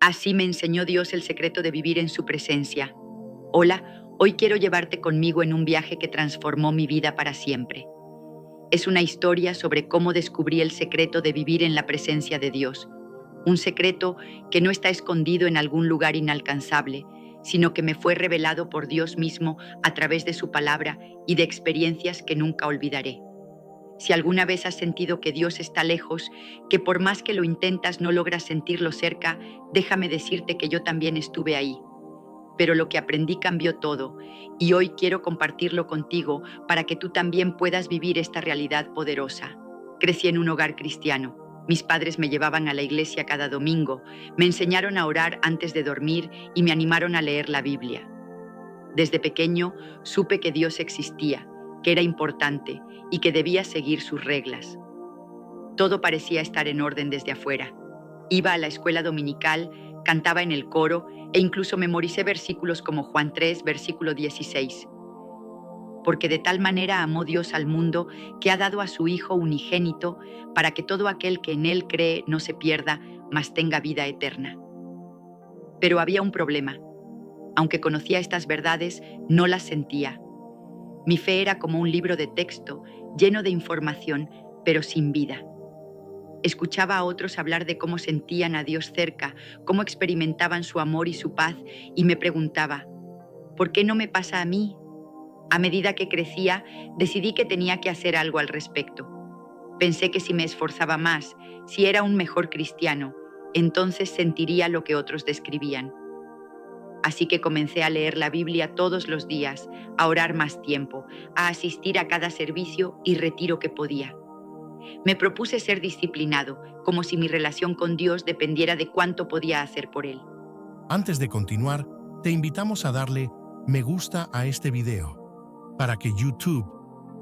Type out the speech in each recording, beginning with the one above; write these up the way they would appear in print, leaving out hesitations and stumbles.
Así me enseñó Dios el secreto de vivir en su presencia. Hola, hoy quiero llevarte conmigo en un viaje que transformó mi vida para siempre. Es una historia sobre cómo descubrí el secreto de vivir en la presencia de Dios. Un secreto que no está escondido en algún lugar inalcanzable, sino que me fue revelado por Dios mismo a través de su palabra y de experiencias que nunca olvidaré. Si alguna vez has sentido que Dios está lejos, que por más que lo intentas no logras sentirlo cerca, déjame decirte que yo también estuve ahí. Pero lo que aprendí cambió todo, y hoy quiero compartirlo contigo para que tú también puedas vivir esta realidad poderosa. Crecí en un hogar cristiano. Mis padres me llevaban a la iglesia cada domingo, me enseñaron a orar antes de dormir y me animaron a leer la Biblia. Desde pequeño supe que Dios existía, que era importante y que debía seguir sus reglas. Todo parecía estar en orden desde afuera. Iba a la escuela dominical, cantaba en el coro e incluso memoricé versículos como Juan 3, versículo 16. Porque de tal manera amó Dios al mundo que ha dado a su Hijo unigénito para que todo aquel que en Él cree no se pierda, mas tenga vida eterna. Pero había un problema. Aunque conocía estas verdades, no las sentía. Mi fe era como un libro de texto, lleno de información, pero sin vida. Escuchaba a otros hablar de cómo sentían a Dios cerca, cómo experimentaban su amor y su paz, y me preguntaba, ¿por qué no me pasa a mí? A medida que crecía, decidí que tenía que hacer algo al respecto. Pensé que si me esforzaba más, si era un mejor cristiano, entonces sentiría lo que otros describían. Así que comencé a leer la Biblia todos los días, a orar más tiempo, a asistir a cada servicio y retiro que podía. Me propuse ser disciplinado, como si mi relación con Dios dependiera de cuánto podía hacer por Él. Antes de continuar, te invitamos a darle me gusta a este video para que YouTube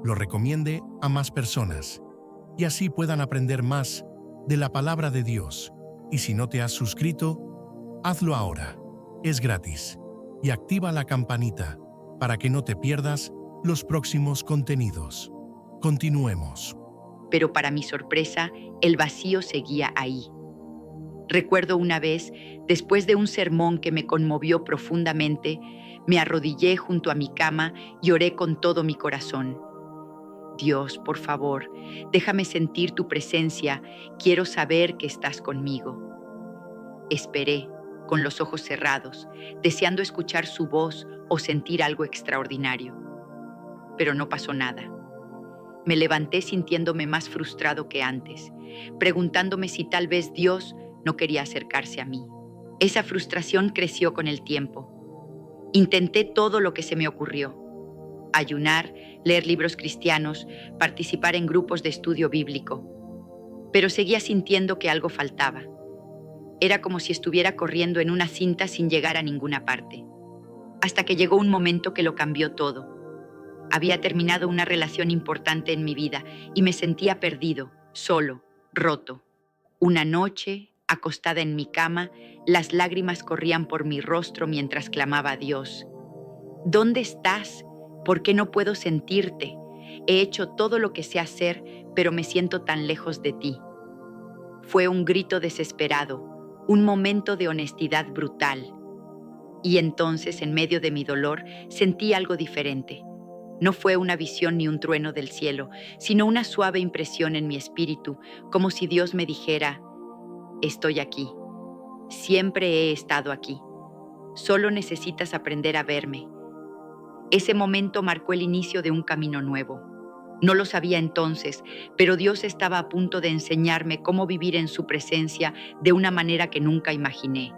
lo recomiende a más personas y así puedan aprender más de la palabra de Dios. Y si no te has suscrito, hazlo ahora. Es gratis. Y activa la campanita para que no te pierdas los próximos contenidos. Continuemos. Pero para mi sorpresa, el vacío seguía ahí. Recuerdo una vez, después de un sermón que me conmovió profundamente, me arrodillé junto a mi cama y oré con todo mi corazón. Dios, por favor, déjame sentir tu presencia, quiero saber que estás conmigo. Esperé, con los ojos cerrados, deseando escuchar su voz o sentir algo extraordinario. Pero no pasó nada. Me levanté sintiéndome más frustrado que antes, preguntándome si tal vez Dios no quería acercarse a mí. Esa frustración creció con el tiempo. Intenté todo lo que se me ocurrió: ayunar, leer libros cristianos, participar en grupos de estudio bíblico. Pero seguía sintiendo que algo faltaba. Era como si estuviera corriendo en una cinta sin llegar a ninguna parte. Hasta que llegó un momento que lo cambió todo. Había terminado una relación importante en mi vida y me sentía perdido, solo, roto. Una noche, acostada en mi cama, las lágrimas corrían por mi rostro mientras clamaba a Dios. ¿Dónde estás? ¿Por qué no puedo sentirte? He hecho todo lo que sé hacer, pero me siento tan lejos de ti. Fue un grito desesperado, un momento de honestidad brutal. Y entonces, en medio de mi dolor, sentí algo diferente. No fue una visión ni un trueno del cielo, sino una suave impresión en mi espíritu, como si Dios me dijera: estoy aquí, siempre he estado aquí, solo necesitas aprender a verme. Ese momento marcó el inicio de un camino nuevo. No lo sabía entonces, pero Dios estaba a punto de enseñarme cómo vivir en su presencia de una manera que nunca imaginé.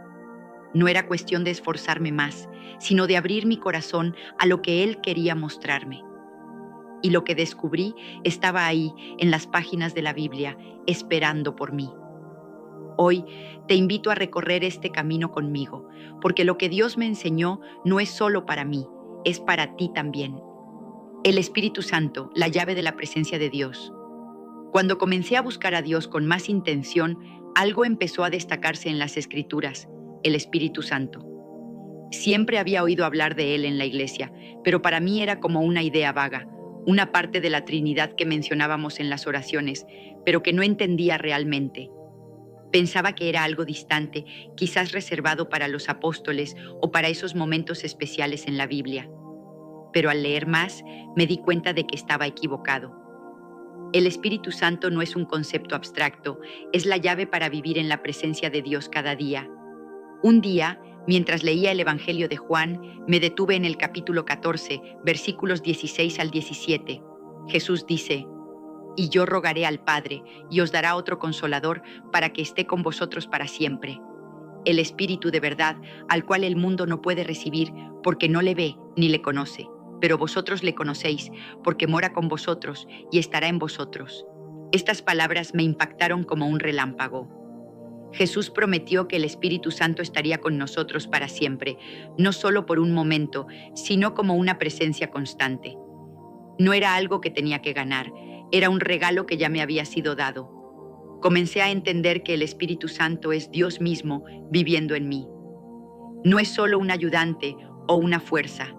No era cuestión de esforzarme más, sino de abrir mi corazón a lo que Él quería mostrarme. Y lo que descubrí estaba ahí, en las páginas de la Biblia, esperando por mí. Hoy te invito a recorrer este camino conmigo, porque lo que Dios me enseñó no es solo para mí, es para ti también. El Espíritu Santo, la llave de la presencia de Dios. Cuando comencé a buscar a Dios con más intención, algo empezó a destacarse en las Escrituras: el Espíritu Santo. Siempre había oído hablar de Él en la iglesia, pero para mí era como una idea vaga, una parte de la Trinidad que mencionábamos en las oraciones, pero que no entendía realmente. Pensaba que era algo distante, quizás reservado para los apóstoles o para esos momentos especiales en la Biblia. Pero al leer más, me di cuenta de que estaba equivocado. El Espíritu Santo no es un concepto abstracto, es la llave para vivir en la presencia de Dios cada día. Un día, mientras leía el Evangelio de Juan, me detuve en el capítulo 14, versículos 16 al 17. Jesús dice: «Y yo rogaré al Padre, y os dará otro Consolador para que esté con vosotros para siempre. El Espíritu de verdad, al cual el mundo no puede recibir, porque no le ve ni le conoce. Pero vosotros le conocéis, porque mora con vosotros y estará en vosotros». Estas palabras me impactaron como un relámpago. Jesús prometió que el Espíritu Santo estaría con nosotros para siempre, no solo por un momento, sino como una presencia constante. No era algo que tenía que ganar, era un regalo que ya me había sido dado. Comencé a entender que el Espíritu Santo es Dios mismo viviendo en mí. No es solo un ayudante o una fuerza,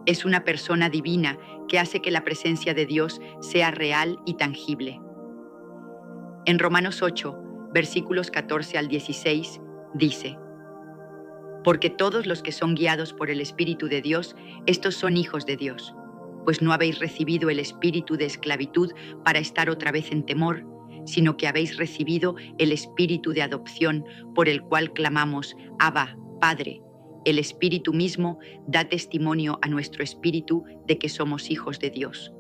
es una persona divina que hace que la presencia de Dios sea real y tangible. En Romanos 8, versículos 14 al 16, dice: «Porque todos los que son guiados por el Espíritu de Dios, estos son hijos de Dios. Pues no habéis recibido el espíritu de esclavitud para estar otra vez en temor, sino que habéis recibido el espíritu de adopción por el cual clamamos: Abba, Padre». El Espíritu mismo da testimonio a nuestro espíritu de que somos hijos de Dios.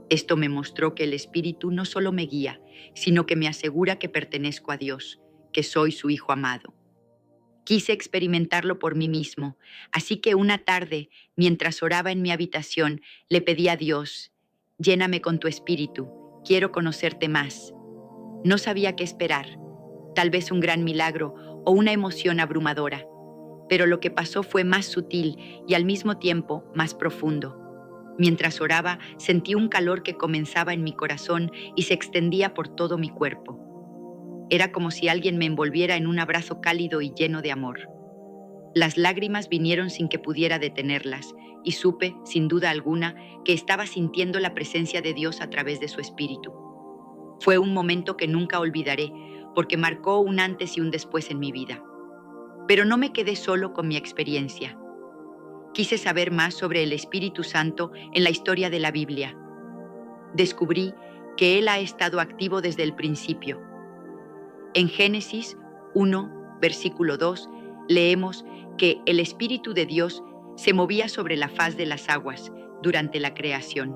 Esto me mostró que el Espíritu no solo me guía, sino que me asegura que pertenezco a Dios, que soy su Hijo amado. Quise experimentarlo por mí mismo, así que una tarde, mientras oraba en mi habitación, le pedí a Dios: «Lléname con tu Espíritu, quiero conocerte más». No sabía qué esperar, tal vez un gran milagro o una emoción abrumadora, pero lo que pasó fue más sutil y al mismo tiempo más profundo. Mientras oraba, sentí un calor que comenzaba en mi corazón y se extendía por todo mi cuerpo. Era como si alguien me envolviera en un abrazo cálido y lleno de amor. Las lágrimas vinieron sin que pudiera detenerlas, y supe, sin duda alguna, que estaba sintiendo la presencia de Dios a través de su Espíritu. Fue un momento que nunca olvidaré, porque marcó un antes y un después en mi vida. Pero no me quedé solo con mi experiencia. Quise saber más sobre el Espíritu Santo en la historia de la Biblia. Descubrí que Él ha estado activo desde el principio. En Génesis 1, versículo 2, leemos que el Espíritu de Dios se movía sobre la faz de las aguas durante la creación.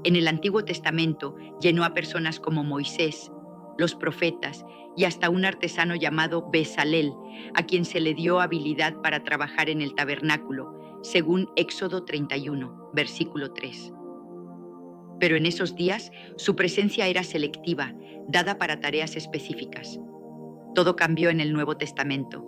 En el Antiguo Testamento llenó a personas como Moisés, los profetas y hasta un artesano llamado Bezalel, a quien se le dio habilidad para trabajar en el tabernáculo, según Éxodo 31, versículo 3. Pero en esos días su presencia era selectiva, dada para tareas específicas. Todo cambió en el Nuevo Testamento.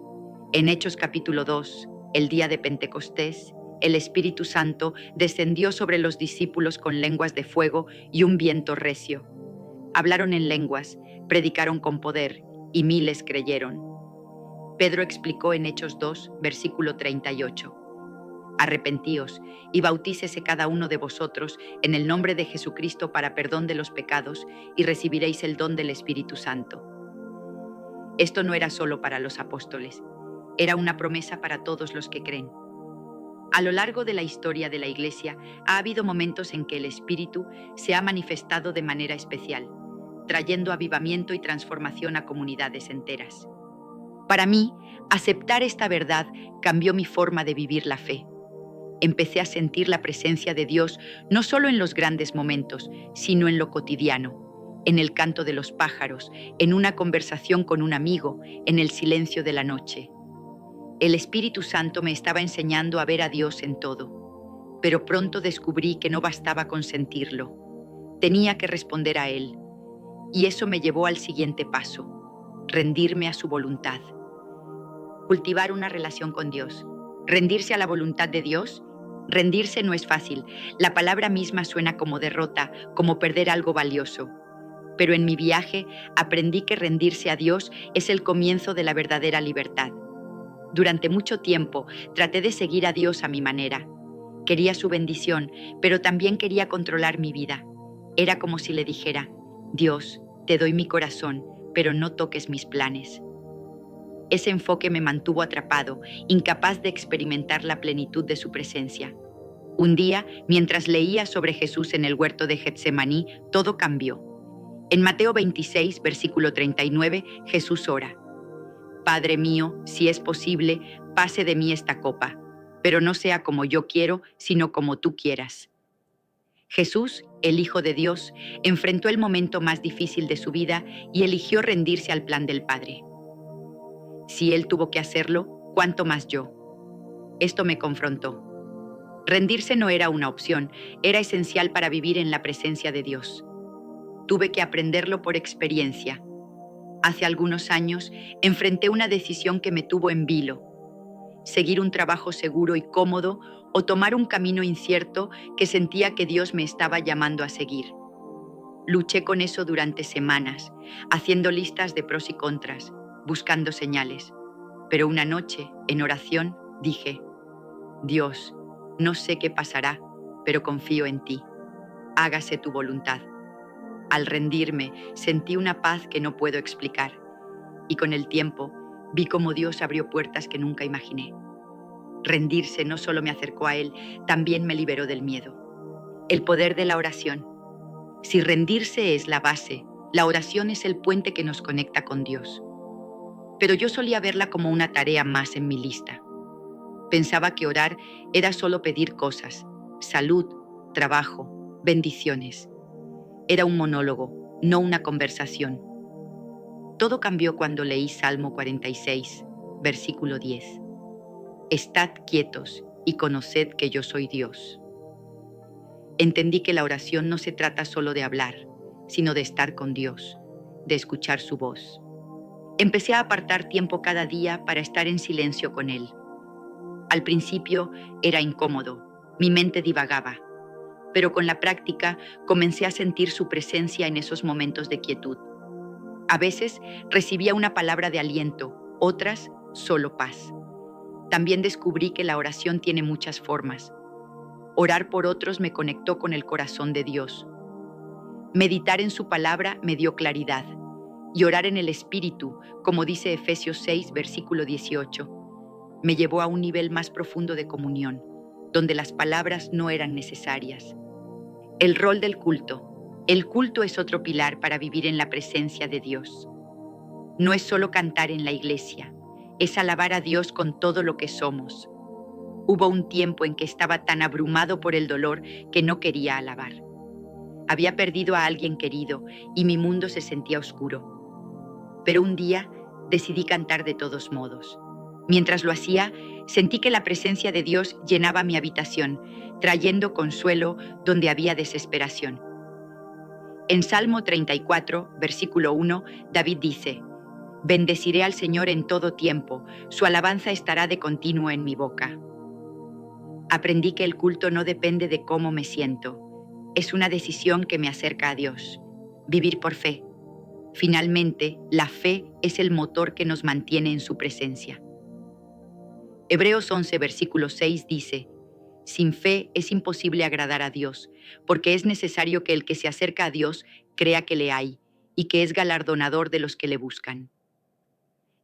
En Hechos capítulo 2, el día de Pentecostés, el Espíritu Santo descendió sobre los discípulos con lenguas de fuego y un viento recio. Hablaron en lenguas, predicaron con poder, y miles creyeron. Pedro explicó en Hechos 2, versículo 38. «Arrepentíos y bautícese cada uno de vosotros en el nombre de Jesucristo para perdón de los pecados, y recibiréis el don del Espíritu Santo». Esto no era solo para los apóstoles, era una promesa para todos los que creen. A lo largo de la historia de la Iglesia ha habido momentos en que el Espíritu se ha manifestado de manera especial, trayendo avivamiento y transformación a comunidades enteras. Para mí, aceptar esta verdad cambió mi forma de vivir la fe. Empecé a sentir la presencia de Dios no solo en los grandes momentos, sino en lo cotidiano, en el canto de los pájaros, en una conversación con un amigo, en el silencio de la noche. El Espíritu Santo me estaba enseñando a ver a Dios en todo, pero pronto descubrí que no bastaba con sentirlo. Tenía que responder a Él, y eso me llevó al siguiente paso: rendirme a su voluntad. Cultivar una relación con Dios. ¿Rendirse a la voluntad de Dios? Rendirse no es fácil. La palabra misma suena como derrota, como perder algo valioso. Pero en mi viaje aprendí que rendirse a Dios es el comienzo de la verdadera libertad. Durante mucho tiempo traté de seguir a Dios a mi manera. Quería su bendición, pero también quería controlar mi vida. Era como si le dijera: «Dios, te doy mi corazón, pero no toques mis planes. Ese enfoque me mantuvo atrapado, incapaz de experimentar la plenitud de su presencia. Un día, mientras leía sobre Jesús en el huerto de Getsemaní, todo cambió. En Mateo 26, versículo 39, Jesús ora: Padre mío, si es posible, pase de mí esta copa, pero no sea como yo quiero, sino como tú quieras. Jesús, el Hijo de Dios, enfrentó el momento más difícil de su vida y eligió rendirse al plan del Padre. Si Él tuvo que hacerlo, ¿cuánto más yo? Esto me confrontó. Rendirse no era una opción, era esencial para vivir en la presencia de Dios. Tuve que aprenderlo por experiencia. Hace algunos años enfrenté una decisión que me tuvo en vilo: seguir un trabajo seguro y cómodo o tomar un camino incierto que sentía que Dios me estaba llamando a seguir. Luché con eso durante semanas, haciendo listas de pros y contras, buscando señales. Pero una noche, en oración, dije: Dios, no sé qué pasará, pero confío en ti. Hágase tu voluntad. Al rendirme, sentí una paz que no puedo explicar, y con el tiempo vi cómo Dios abrió puertas que nunca imaginé. Rendirse no solo me acercó a Él, también me liberó del miedo. El poder de la oración. Si rendirse es la base, la oración es el puente que nos conecta con Dios. Pero yo solía verla como una tarea más en mi lista. Pensaba que orar era solo pedir cosas: salud, trabajo, bendiciones. Era un monólogo, no una conversación. Todo cambió cuando leí Salmo 46, versículo 10. Estad quietos y conoced que yo soy Dios. Entendí que la oración no se trata solo de hablar, sino de estar con Dios, de escuchar su voz. Empecé a apartar tiempo cada día para estar en silencio con Él. Al principio era incómodo, mi mente divagaba, pero con la práctica comencé a sentir su presencia en esos momentos de quietud. A veces recibía una palabra de aliento, otras solo paz. También descubrí que la oración tiene muchas formas. Orar por otros me conectó con el corazón de Dios. Meditar en su palabra me dio claridad. Y orar en el Espíritu, como dice Efesios 6, versículo 18, me llevó a un nivel más profundo de comunión, donde las palabras no eran necesarias. El rol del culto. El culto es otro pilar para vivir en la presencia de Dios. No es solo cantar en la iglesia, es alabar a Dios con todo lo que somos. Hubo un tiempo en que estaba tan abrumado por el dolor que no quería alabar. Había perdido a alguien querido y mi mundo se sentía oscuro. Pero un día decidí cantar de todos modos. Mientras lo hacía, sentí que la presencia de Dios llenaba mi habitación, trayendo consuelo donde había desesperación. En Salmo 34, versículo 1, David dice: Bendeciré al Señor en todo tiempo, su alabanza estará de continuo en mi boca. Aprendí que el culto no depende de cómo me siento, es una decisión que me acerca a Dios. Vivir por fe. Finalmente, la fe es el motor que nos mantiene en su presencia. Hebreos 11, versículo 6 dice: Sin fe es imposible agradar a Dios, porque es necesario que el que se acerca a Dios crea que le hay y que es galardonador de los que le buscan.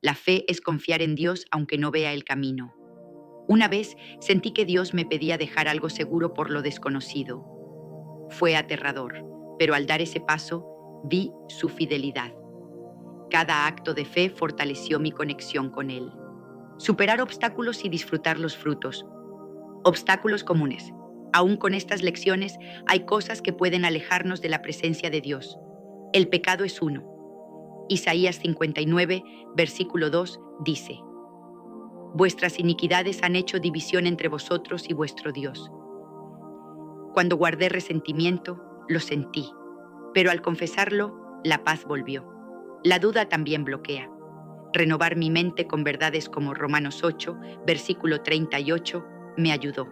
La fe es confiar en Dios aunque no vea el camino. Una vez sentí que Dios me pedía dejar algo seguro por lo desconocido. Fue aterrador, pero al dar ese paso, vi su fidelidad. Cada acto de fe fortaleció mi conexión con Él. Superar obstáculos y disfrutar los frutos. Obstáculos comunes. Aún con estas lecciones, hay cosas que pueden alejarnos de la presencia de Dios. El pecado es uno. Isaías 59, versículo 2, dice: Vuestras iniquidades han hecho división entre vosotros y vuestro Dios. Cuando guardé resentimiento, lo sentí, pero al confesarlo, la paz volvió. La duda también bloquea. Renovar mi mente con verdades como Romanos 8, versículo 38, me ayudó.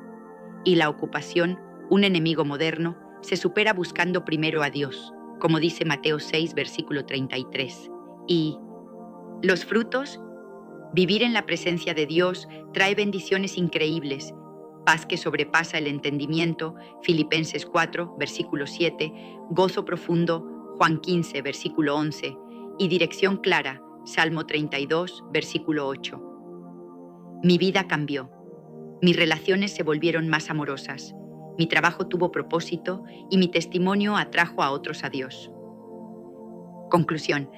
Y la ocupación, un enemigo moderno, se supera buscando primero a Dios, como dice Mateo 6, versículo 33. Y los frutos, vivir en la presencia de Dios trae bendiciones increíbles, paz que sobrepasa el entendimiento, Filipenses 4, versículo 7, gozo profundo, Juan 15, versículo 11, y dirección clara, Salmo 32, versículo 8. Mi vida cambió. Mis relaciones se volvieron más amorosas. Mi trabajo tuvo propósito y mi testimonio atrajo a otros a Dios. Conclusión.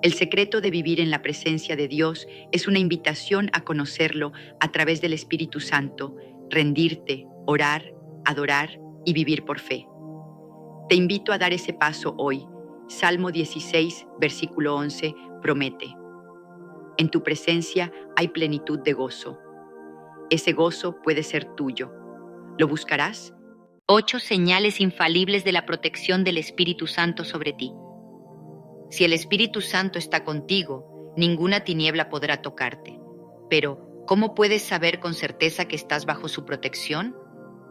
El secreto de vivir en la presencia de Dios es una invitación a conocerlo a través del Espíritu Santo, rendirte, orar, adorar y vivir por fe. Te invito a dar ese paso hoy. Salmo 16, versículo 11, promete: en tu presencia hay plenitud de gozo. Ese gozo puede ser tuyo. ¿Lo buscarás? 8 señales infalibles de la protección del Espíritu Santo sobre ti. Si el Espíritu Santo está contigo, ninguna tiniebla podrá tocarte. Pero, ¿cómo puedes saber con certeza que estás bajo su protección?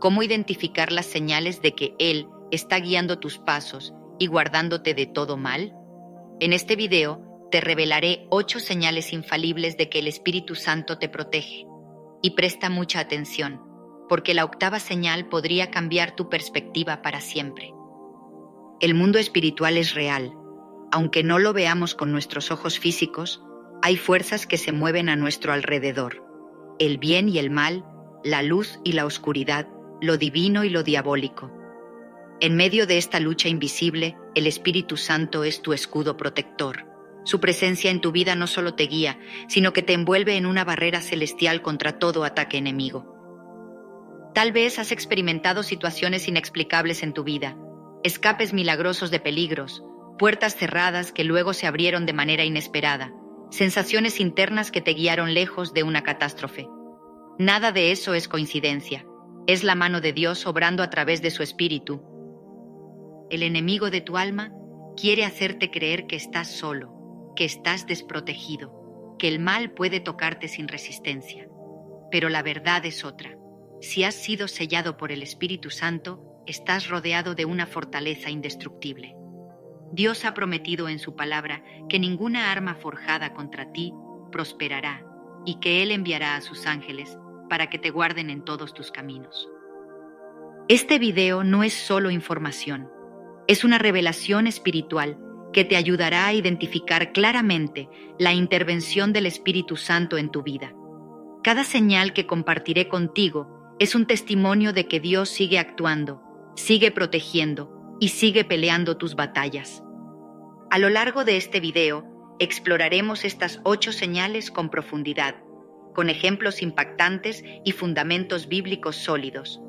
¿Cómo identificar las señales de que Él está guiando tus pasos y guardándote de todo mal? En este video te revelaré 8 señales infalibles de que el Espíritu Santo te protege. Y presta mucha atención, porque la 8ª señal podría cambiar tu perspectiva para siempre. El mundo espiritual es real. Aunque no lo veamos con nuestros ojos físicos, hay fuerzas que se mueven a nuestro alrededor. El bien y el mal, la luz y la oscuridad, lo divino y lo diabólico. En medio de esta lucha invisible, el Espíritu Santo es tu escudo protector. Su presencia en tu vida no solo te guía, sino que te envuelve en una barrera celestial contra todo ataque enemigo. Tal vez has experimentado situaciones inexplicables en tu vida, escapes milagrosos de peligros, puertas cerradas que luego se abrieron de manera inesperada, sensaciones internas que te guiaron lejos de una catástrofe. Nada de eso es coincidencia. Es la mano de Dios obrando a través de su Espíritu. El enemigo de tu alma quiere hacerte creer que estás solo, que estás desprotegido, que el mal puede tocarte sin resistencia. Pero la verdad es otra. Si has sido sellado por el Espíritu Santo, estás rodeado de una fortaleza indestructible. Dios ha prometido en su palabra que ninguna arma forjada contra ti prosperará y que Él enviará a sus ángeles para que te guarden en todos tus caminos. Este video no es solo información, es una revelación espiritual que te ayudará a identificar claramente la intervención del Espíritu Santo en tu vida. Cada señal que compartiré contigo es un testimonio de que Dios sigue actuando, sigue protegiendo y sigue peleando tus batallas. A lo largo de este video, exploraremos estas 8 señales con profundidad, con ejemplos impactantes y fundamentos bíblicos sólidos.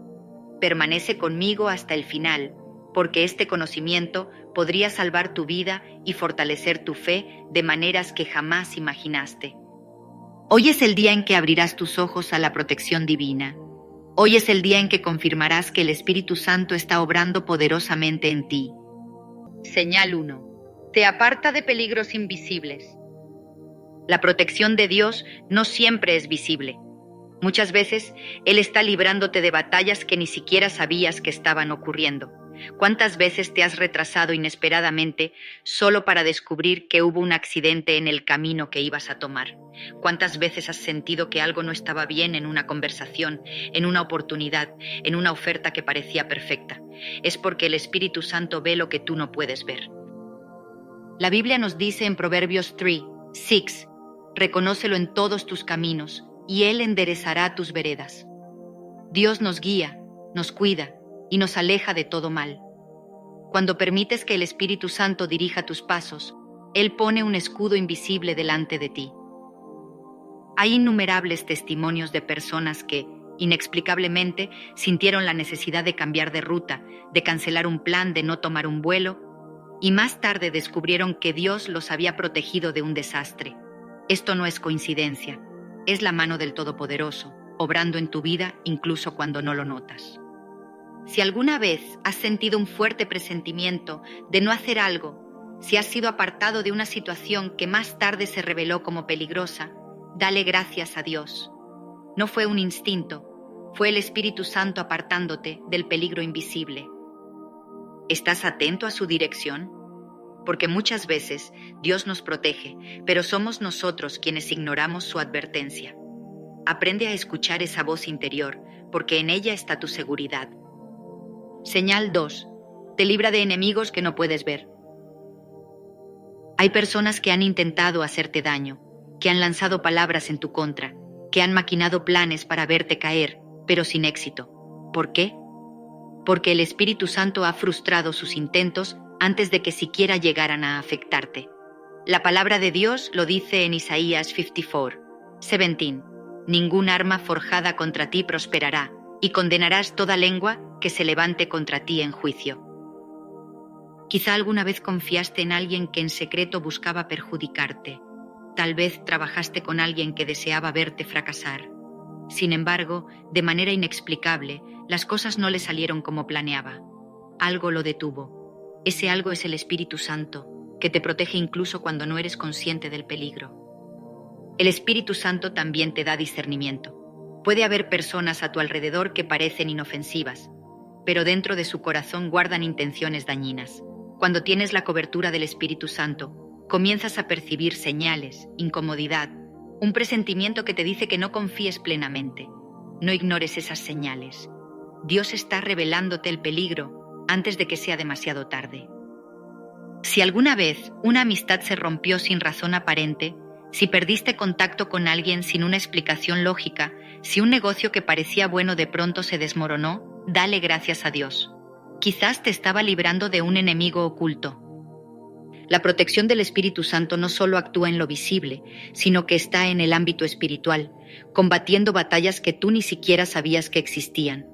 Permanece conmigo hasta el final, porque este conocimiento podría salvar tu vida y fortalecer tu fe de maneras que jamás imaginaste. Hoy es el día en que abrirás tus ojos a la protección divina. Hoy es el día en que confirmarás que el Espíritu Santo está obrando poderosamente en ti. Señal 1. Te aparta de peligros invisibles. La protección de Dios no siempre es visible. Muchas veces, Él está librándote de batallas que ni siquiera sabías que estaban ocurriendo. ¿Cuántas veces te has retrasado inesperadamente solo para descubrir que hubo un accidente en el camino que ibas a tomar? ¿Cuántas veces has sentido que algo no estaba bien en una conversación, en una oportunidad, en una oferta que parecía perfecta? Es porque el Espíritu Santo ve lo que tú no puedes ver. La Biblia nos dice en Proverbios 3:6, reconócelo en todos tus caminos y Él enderezará tus veredas. Dios nos guía, nos cuida y nos aleja de todo mal. Cuando permites que el Espíritu Santo dirija tus pasos, Él pone un escudo invisible delante de ti. Hay innumerables testimonios de personas que, inexplicablemente, sintieron la necesidad de cambiar de ruta, de cancelar un plan, de no tomar un vuelo, y más tarde descubrieron que Dios los había protegido de un desastre. Esto no es coincidencia, es la mano del Todopoderoso, obrando en tu vida incluso cuando no lo notas. Si alguna vez has sentido un fuerte presentimiento de no hacer algo, si has sido apartado de una situación que más tarde se reveló como peligrosa, dale gracias a Dios. No fue un instinto, fue el Espíritu Santo apartándote del peligro invisible. ¿Estás atento a su dirección? Porque muchas veces Dios nos protege, pero somos nosotros quienes ignoramos su advertencia. Aprende a escuchar esa voz interior, porque en ella está tu seguridad. Señal 2. Te libra de enemigos que no puedes ver. Hay personas que han intentado hacerte daño, que han lanzado palabras en tu contra, que han maquinado planes para verte caer, pero sin éxito. ¿Por qué? Porque el Espíritu Santo ha frustrado sus intentos antes de que siquiera llegaran a afectarte. La palabra de Dios lo dice en Isaías 54:17. Ningún arma forjada contra ti prosperará, y condenarás toda lengua que se levante contra ti en juicio. Quizá alguna vez confiaste en alguien que en secreto buscaba perjudicarte. Tal vez trabajaste con alguien que deseaba verte fracasar. Sin embargo, de manera inexplicable, las cosas no le salieron como planeaba. Algo lo detuvo. Ese algo es el Espíritu Santo, que te protege incluso cuando no eres consciente del peligro. El Espíritu Santo también te da discernimiento. Puede haber personas a tu alrededor que parecen inofensivas, pero dentro de su corazón guardan intenciones dañinas. Cuando tienes la cobertura del Espíritu Santo, comienzas a percibir señales, incomodidad, un presentimiento que te dice que no confíes plenamente. No ignores esas señales. Dios está revelándote el peligro antes de que sea demasiado tarde. Si alguna vez una amistad se rompió sin razón aparente, si perdiste contacto con alguien sin una explicación lógica, si un negocio que parecía bueno de pronto se desmoronó, dale gracias a Dios. Quizás te estaba librando de un enemigo oculto. La protección del Espíritu Santo no solo actúa en lo visible, sino que está en el ámbito espiritual, combatiendo batallas que tú ni siquiera sabías que existían.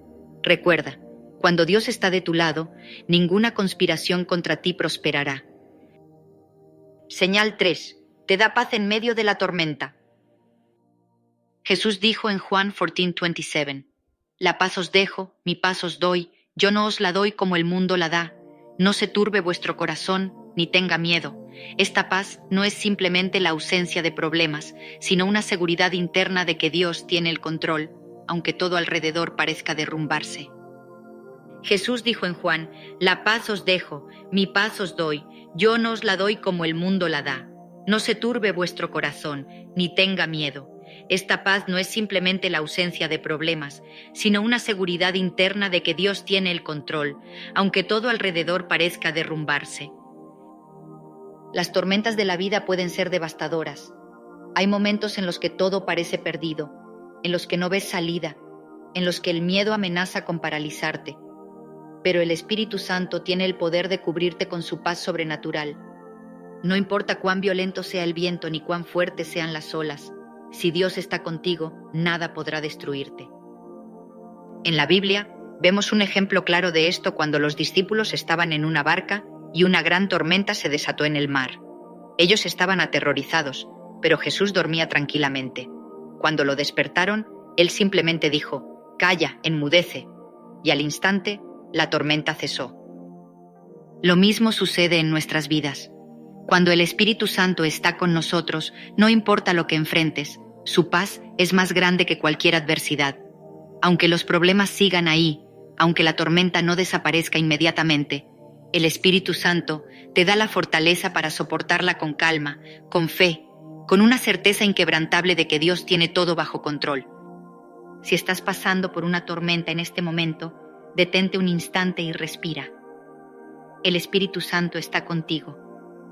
Recuerda, cuando Dios está de tu lado, ninguna conspiración contra ti prosperará. Señal 3. Te da paz en medio de la tormenta. Jesús dijo en Juan 14:27, La paz os dejo, mi paz os doy, yo no os la doy como el mundo la da. No se turbe vuestro corazón, ni tenga miedo. Esta paz no es simplemente la ausencia de problemas, sino una seguridad interna de que Dios tiene el control, aunque todo alrededor parezca derrumbarse. Jesús dijo en Juan, La paz os dejo, mi paz os doy, yo no os la doy como el mundo la da. No se turbe vuestro corazón, ni tenga miedo. Esta paz no es simplemente la ausencia de problemas, sino una seguridad interna de que Dios tiene el control, aunque todo alrededor parezca derrumbarse. Las tormentas de la vida pueden ser devastadoras. Hay momentos en los que todo parece perdido, en los que no ves salida, en los que el miedo amenaza con paralizarte. Pero el Espíritu Santo tiene el poder de cubrirte con su paz sobrenatural. No importa cuán violento sea el viento ni cuán fuertes sean las olas, si Dios está contigo, nada podrá destruirte. En la Biblia, vemos un ejemplo claro de esto cuando los discípulos estaban en una barca y una gran tormenta se desató en el mar. Ellos estaban aterrorizados, pero Jesús dormía tranquilamente. Cuando lo despertaron, Él simplemente dijo, «Calla, enmudece», y al instante, la tormenta cesó. Lo mismo sucede en nuestras vidas. Cuando el Espíritu Santo está con nosotros, no importa lo que enfrentes, su paz es más grande que cualquier adversidad. Aunque los problemas sigan ahí, aunque la tormenta no desaparezca inmediatamente, el Espíritu Santo te da la fortaleza para soportarla con calma, con fe, con una certeza inquebrantable de que Dios tiene todo bajo control. Si estás pasando por una tormenta en este momento, detente un instante y respira. El Espíritu Santo está contigo.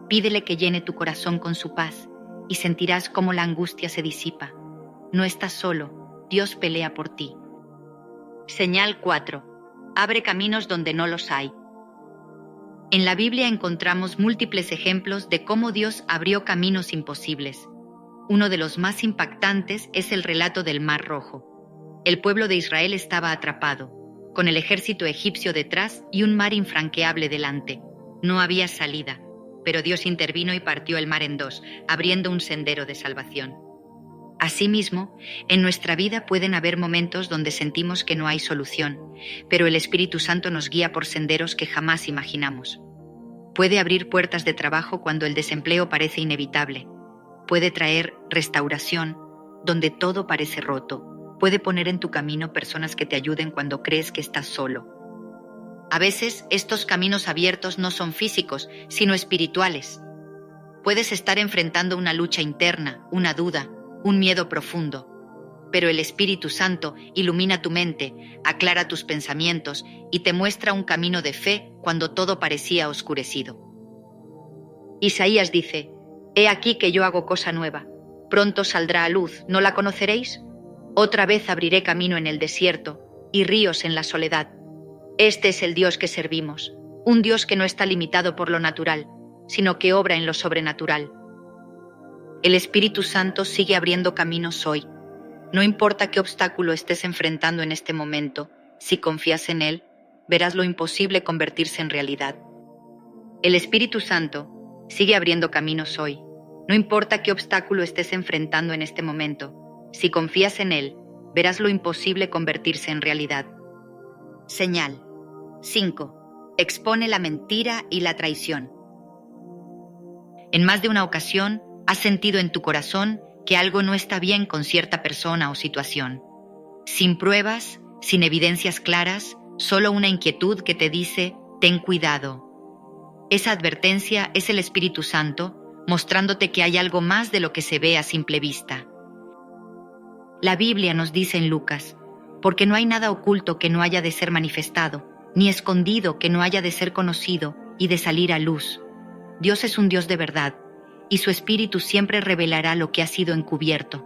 Pídele que llene tu corazón con su paz y sentirás cómo la angustia se disipa. No estás solo, Dios pelea por ti. Señal 4. Abre caminos donde no los hay. En la Biblia encontramos múltiples ejemplos de cómo Dios abrió caminos imposibles. Uno de los más impactantes es el relato del Mar Rojo. El pueblo de Israel estaba atrapado, con el ejército egipcio detrás y un mar infranqueable delante. No había salida, pero Dios intervino y partió el mar en dos, abriendo un sendero de salvación. Asimismo, en nuestra vida pueden haber momentos donde sentimos que no hay solución, pero el Espíritu Santo nos guía por senderos que jamás imaginamos. Puede abrir puertas de trabajo cuando el desempleo parece inevitable. Puede traer restauración donde todo parece roto. Puede poner en tu camino personas que te ayuden cuando crees que estás solo. A veces, estos caminos abiertos no son físicos, sino espirituales. Puedes estar enfrentando una lucha interna, una duda, un miedo profundo. Pero el Espíritu Santo ilumina tu mente, aclara tus pensamientos y te muestra un camino de fe cuando todo parecía oscurecido. Isaías dice: «He aquí que yo hago cosa nueva. Pronto saldrá a luz, ¿no la conoceréis? Otra vez abriré camino en el desierto y ríos en la soledad». Este es el Dios que servimos, un Dios que no está limitado por lo natural, sino que obra en lo sobrenatural. El Espíritu Santo sigue abriendo caminos hoy. No importa qué obstáculo estés enfrentando en este momento, si confías en Él, verás lo imposible convertirse en realidad. El Espíritu Santo sigue abriendo caminos hoy. No importa qué obstáculo estés enfrentando en este momento, si confías en Él, verás lo imposible convertirse en realidad. Señal 5. Expone la mentira y la traición. En más de una ocasión, has sentido en tu corazón que algo no está bien con cierta persona o situación. Sin pruebas, sin evidencias claras, solo una inquietud que te dice: ten cuidado. Esa advertencia es el Espíritu Santo mostrándote que hay algo más de lo que se ve a simple vista. La Biblia nos dice en Lucas: porque no hay nada oculto que no haya de ser manifestado, ni escondido que no haya de ser conocido y de salir a luz. Dios es un Dios de verdad, y su Espíritu siempre revelará lo que ha sido encubierto.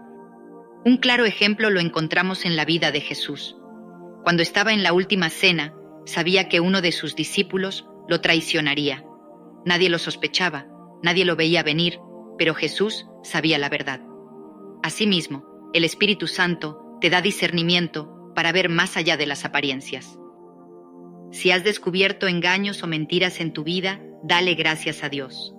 Un claro ejemplo lo encontramos en la vida de Jesús. Cuando estaba en la última cena, sabía que uno de sus discípulos lo traicionaría. Nadie lo sospechaba, nadie lo veía venir, pero Jesús sabía la verdad. Asimismo, el Espíritu Santo te da discernimiento para ver más allá de las apariencias. Si has descubierto engaños o mentiras en tu vida, dale gracias a Dios.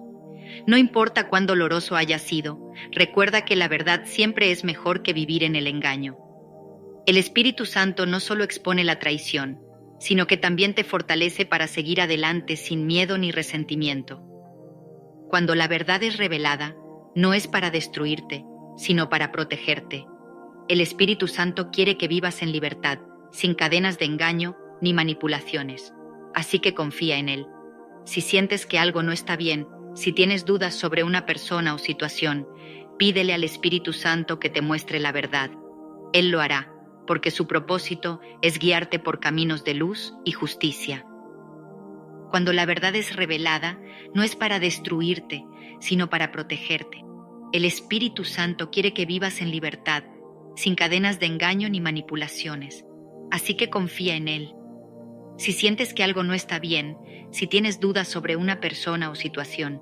No importa cuán doloroso haya sido, recuerda que la verdad siempre es mejor que vivir en el engaño. El Espíritu Santo no solo expone la traición, sino que también te fortalece para seguir adelante sin miedo ni resentimiento. Cuando la verdad es revelada, no es para destruirte, sino para protegerte. El Espíritu Santo quiere que vivas en libertad, sin cadenas de engaño ni manipulaciones. Así que confía en Él. Si sientes que algo no está bien, si tienes dudas sobre una persona o situación, pídele al Espíritu Santo que te muestre la verdad. Él lo hará, porque su propósito es guiarte por caminos de luz y justicia. Cuando la verdad es revelada, no es para destruirte, sino para protegerte. El Espíritu Santo quiere que vivas en libertad, sin cadenas de engaño ni manipulaciones. Así que confía en Él. Si sientes que algo no está bien, si tienes dudas sobre una persona o situación,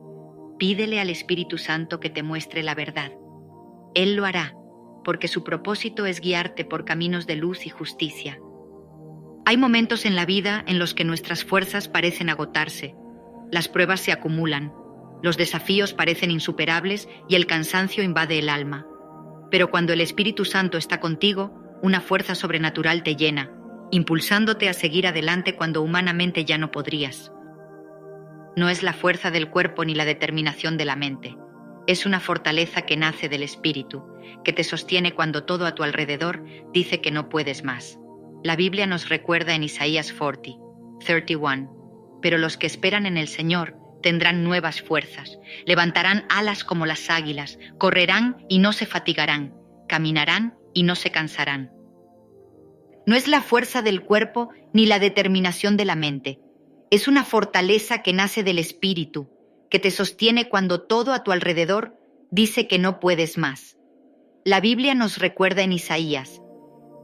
pídele al Espíritu Santo que te muestre la verdad. Él lo hará, porque su propósito es guiarte por caminos de luz y justicia. Hay momentos en la vida en los que nuestras fuerzas parecen agotarse, las pruebas se acumulan, los desafíos parecen insuperables y el cansancio invade el alma. Pero cuando el Espíritu Santo está contigo, una fuerza sobrenatural te llena, impulsándote a seguir adelante cuando humanamente ya no podrías. No es la fuerza del cuerpo ni la determinación de la mente. Es una fortaleza que nace del Espíritu, que te sostiene cuando todo a tu alrededor dice que no puedes más. La Biblia nos recuerda en Isaías 31, pero los que esperan en el Señor tendrán nuevas fuerzas, levantarán alas como las águilas, correrán y no se fatigarán, caminarán y no se cansarán. No es la fuerza del cuerpo ni la determinación de la mente. Es una fortaleza que nace del Espíritu, que te sostiene cuando todo a tu alrededor dice que no puedes más. La Biblia nos recuerda en Isaías: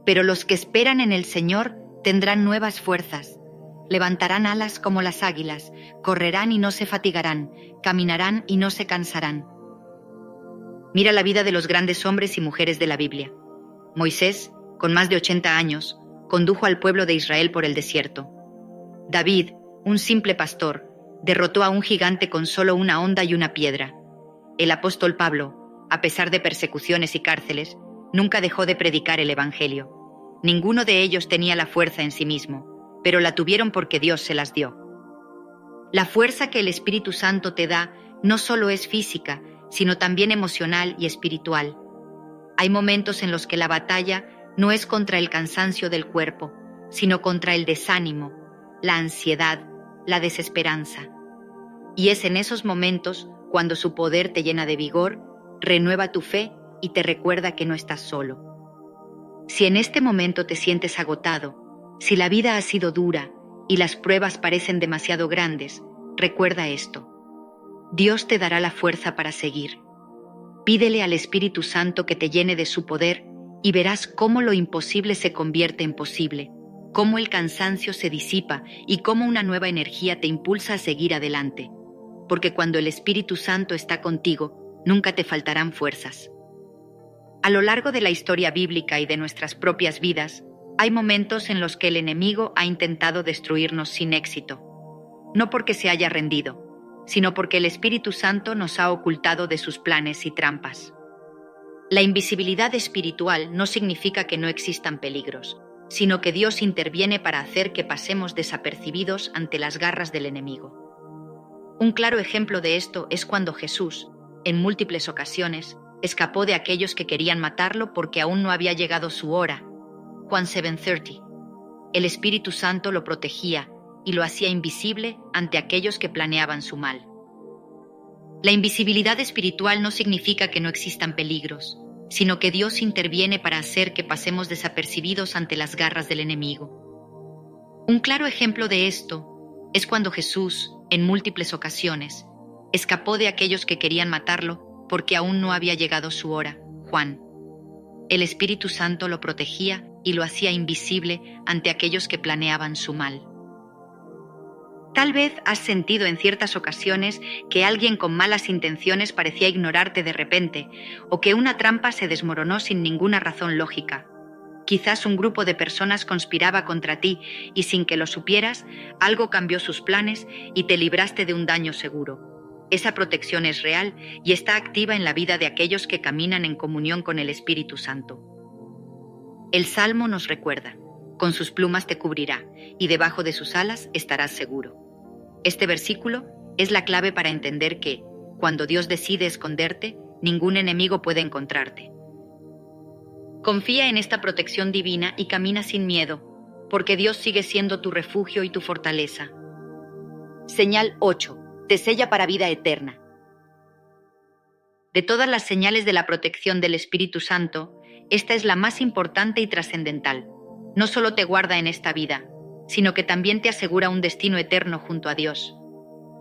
pero los que esperan en el Señor tendrán nuevas fuerzas, levantarán alas como las águilas, correrán y no se fatigarán, caminarán y no se cansarán. Mira la vida de los grandes hombres y mujeres de la Biblia. Moisés, con más de 80 años, condujo al pueblo de Israel por el desierto. David, un simple pastor, derrotó a un gigante con solo una honda y una piedra. El apóstol Pablo, a pesar de persecuciones y cárceles, nunca dejó de predicar el Evangelio. Ninguno de ellos tenía la fuerza en sí mismo, pero la tuvieron porque Dios se las dio. La fuerza que el Espíritu Santo te da no solo es física, sino también emocional y espiritual. Hay momentos en los que la batalla no es contra el cansancio del cuerpo, sino contra el desánimo, la ansiedad, la desesperanza. Y es en esos momentos cuando su poder te llena de vigor, renueva tu fe y te recuerda que no estás solo. Si en este momento te sientes agotado, si la vida ha sido dura y las pruebas parecen demasiado grandes, recuerda esto: Dios te dará la fuerza para seguir. Pídele al Espíritu Santo que te llene de su poder y verás cómo lo imposible se convierte en posible, cómo el cansancio se disipa y cómo una nueva energía te impulsa a seguir adelante. Porque cuando el Espíritu Santo está contigo, nunca te faltarán fuerzas. A lo largo de la historia bíblica y de nuestras propias vidas, hay momentos en los que el enemigo ha intentado destruirnos sin éxito. No porque se haya rendido, sino porque el Espíritu Santo nos ha ocultado de sus planes y trampas. La invisibilidad espiritual no significa que no existan peligros, sino que Dios interviene para hacer que pasemos desapercibidos ante las garras del enemigo. Un claro ejemplo de esto es cuando Jesús, en múltiples ocasiones, escapó de aquellos que querían matarlo porque aún no había llegado su hora. Juan 7:30. El Espíritu Santo lo protegía y lo hacía invisible ante aquellos que planeaban su mal. La invisibilidad espiritual no significa que no existan peligros, sino que Dios interviene para hacer que pasemos desapercibidos ante las garras del enemigo. Un claro ejemplo de esto es cuando Jesús, en múltiples ocasiones, escapó de aquellos que querían matarlo porque aún no había llegado su hora. Juan. El Espíritu Santo lo protegía y lo hacía invisible ante aquellos que planeaban su mal. Tal vez has sentido en ciertas ocasiones que alguien con malas intenciones parecía ignorarte de repente, o que una trampa se desmoronó sin ninguna razón lógica. Quizás un grupo de personas conspiraba contra ti y sin que lo supieras, algo cambió sus planes y te libraste de un daño seguro. Esa protección es real y está activa en la vida de aquellos que caminan en comunión con el Espíritu Santo. El Salmo nos recuerda: con sus plumas te cubrirá y debajo de sus alas estarás seguro. Este versículo es la clave para entender que, cuando Dios decide esconderte, ningún enemigo puede encontrarte. Confía en esta protección divina y camina sin miedo, porque Dios sigue siendo tu refugio y tu fortaleza. Señal 8. Te sella para vida eterna. De todas las señales de la protección del Espíritu Santo, esta es la más importante y trascendental. No solo te guarda en esta vida, sino que también te asegura un destino eterno junto a Dios.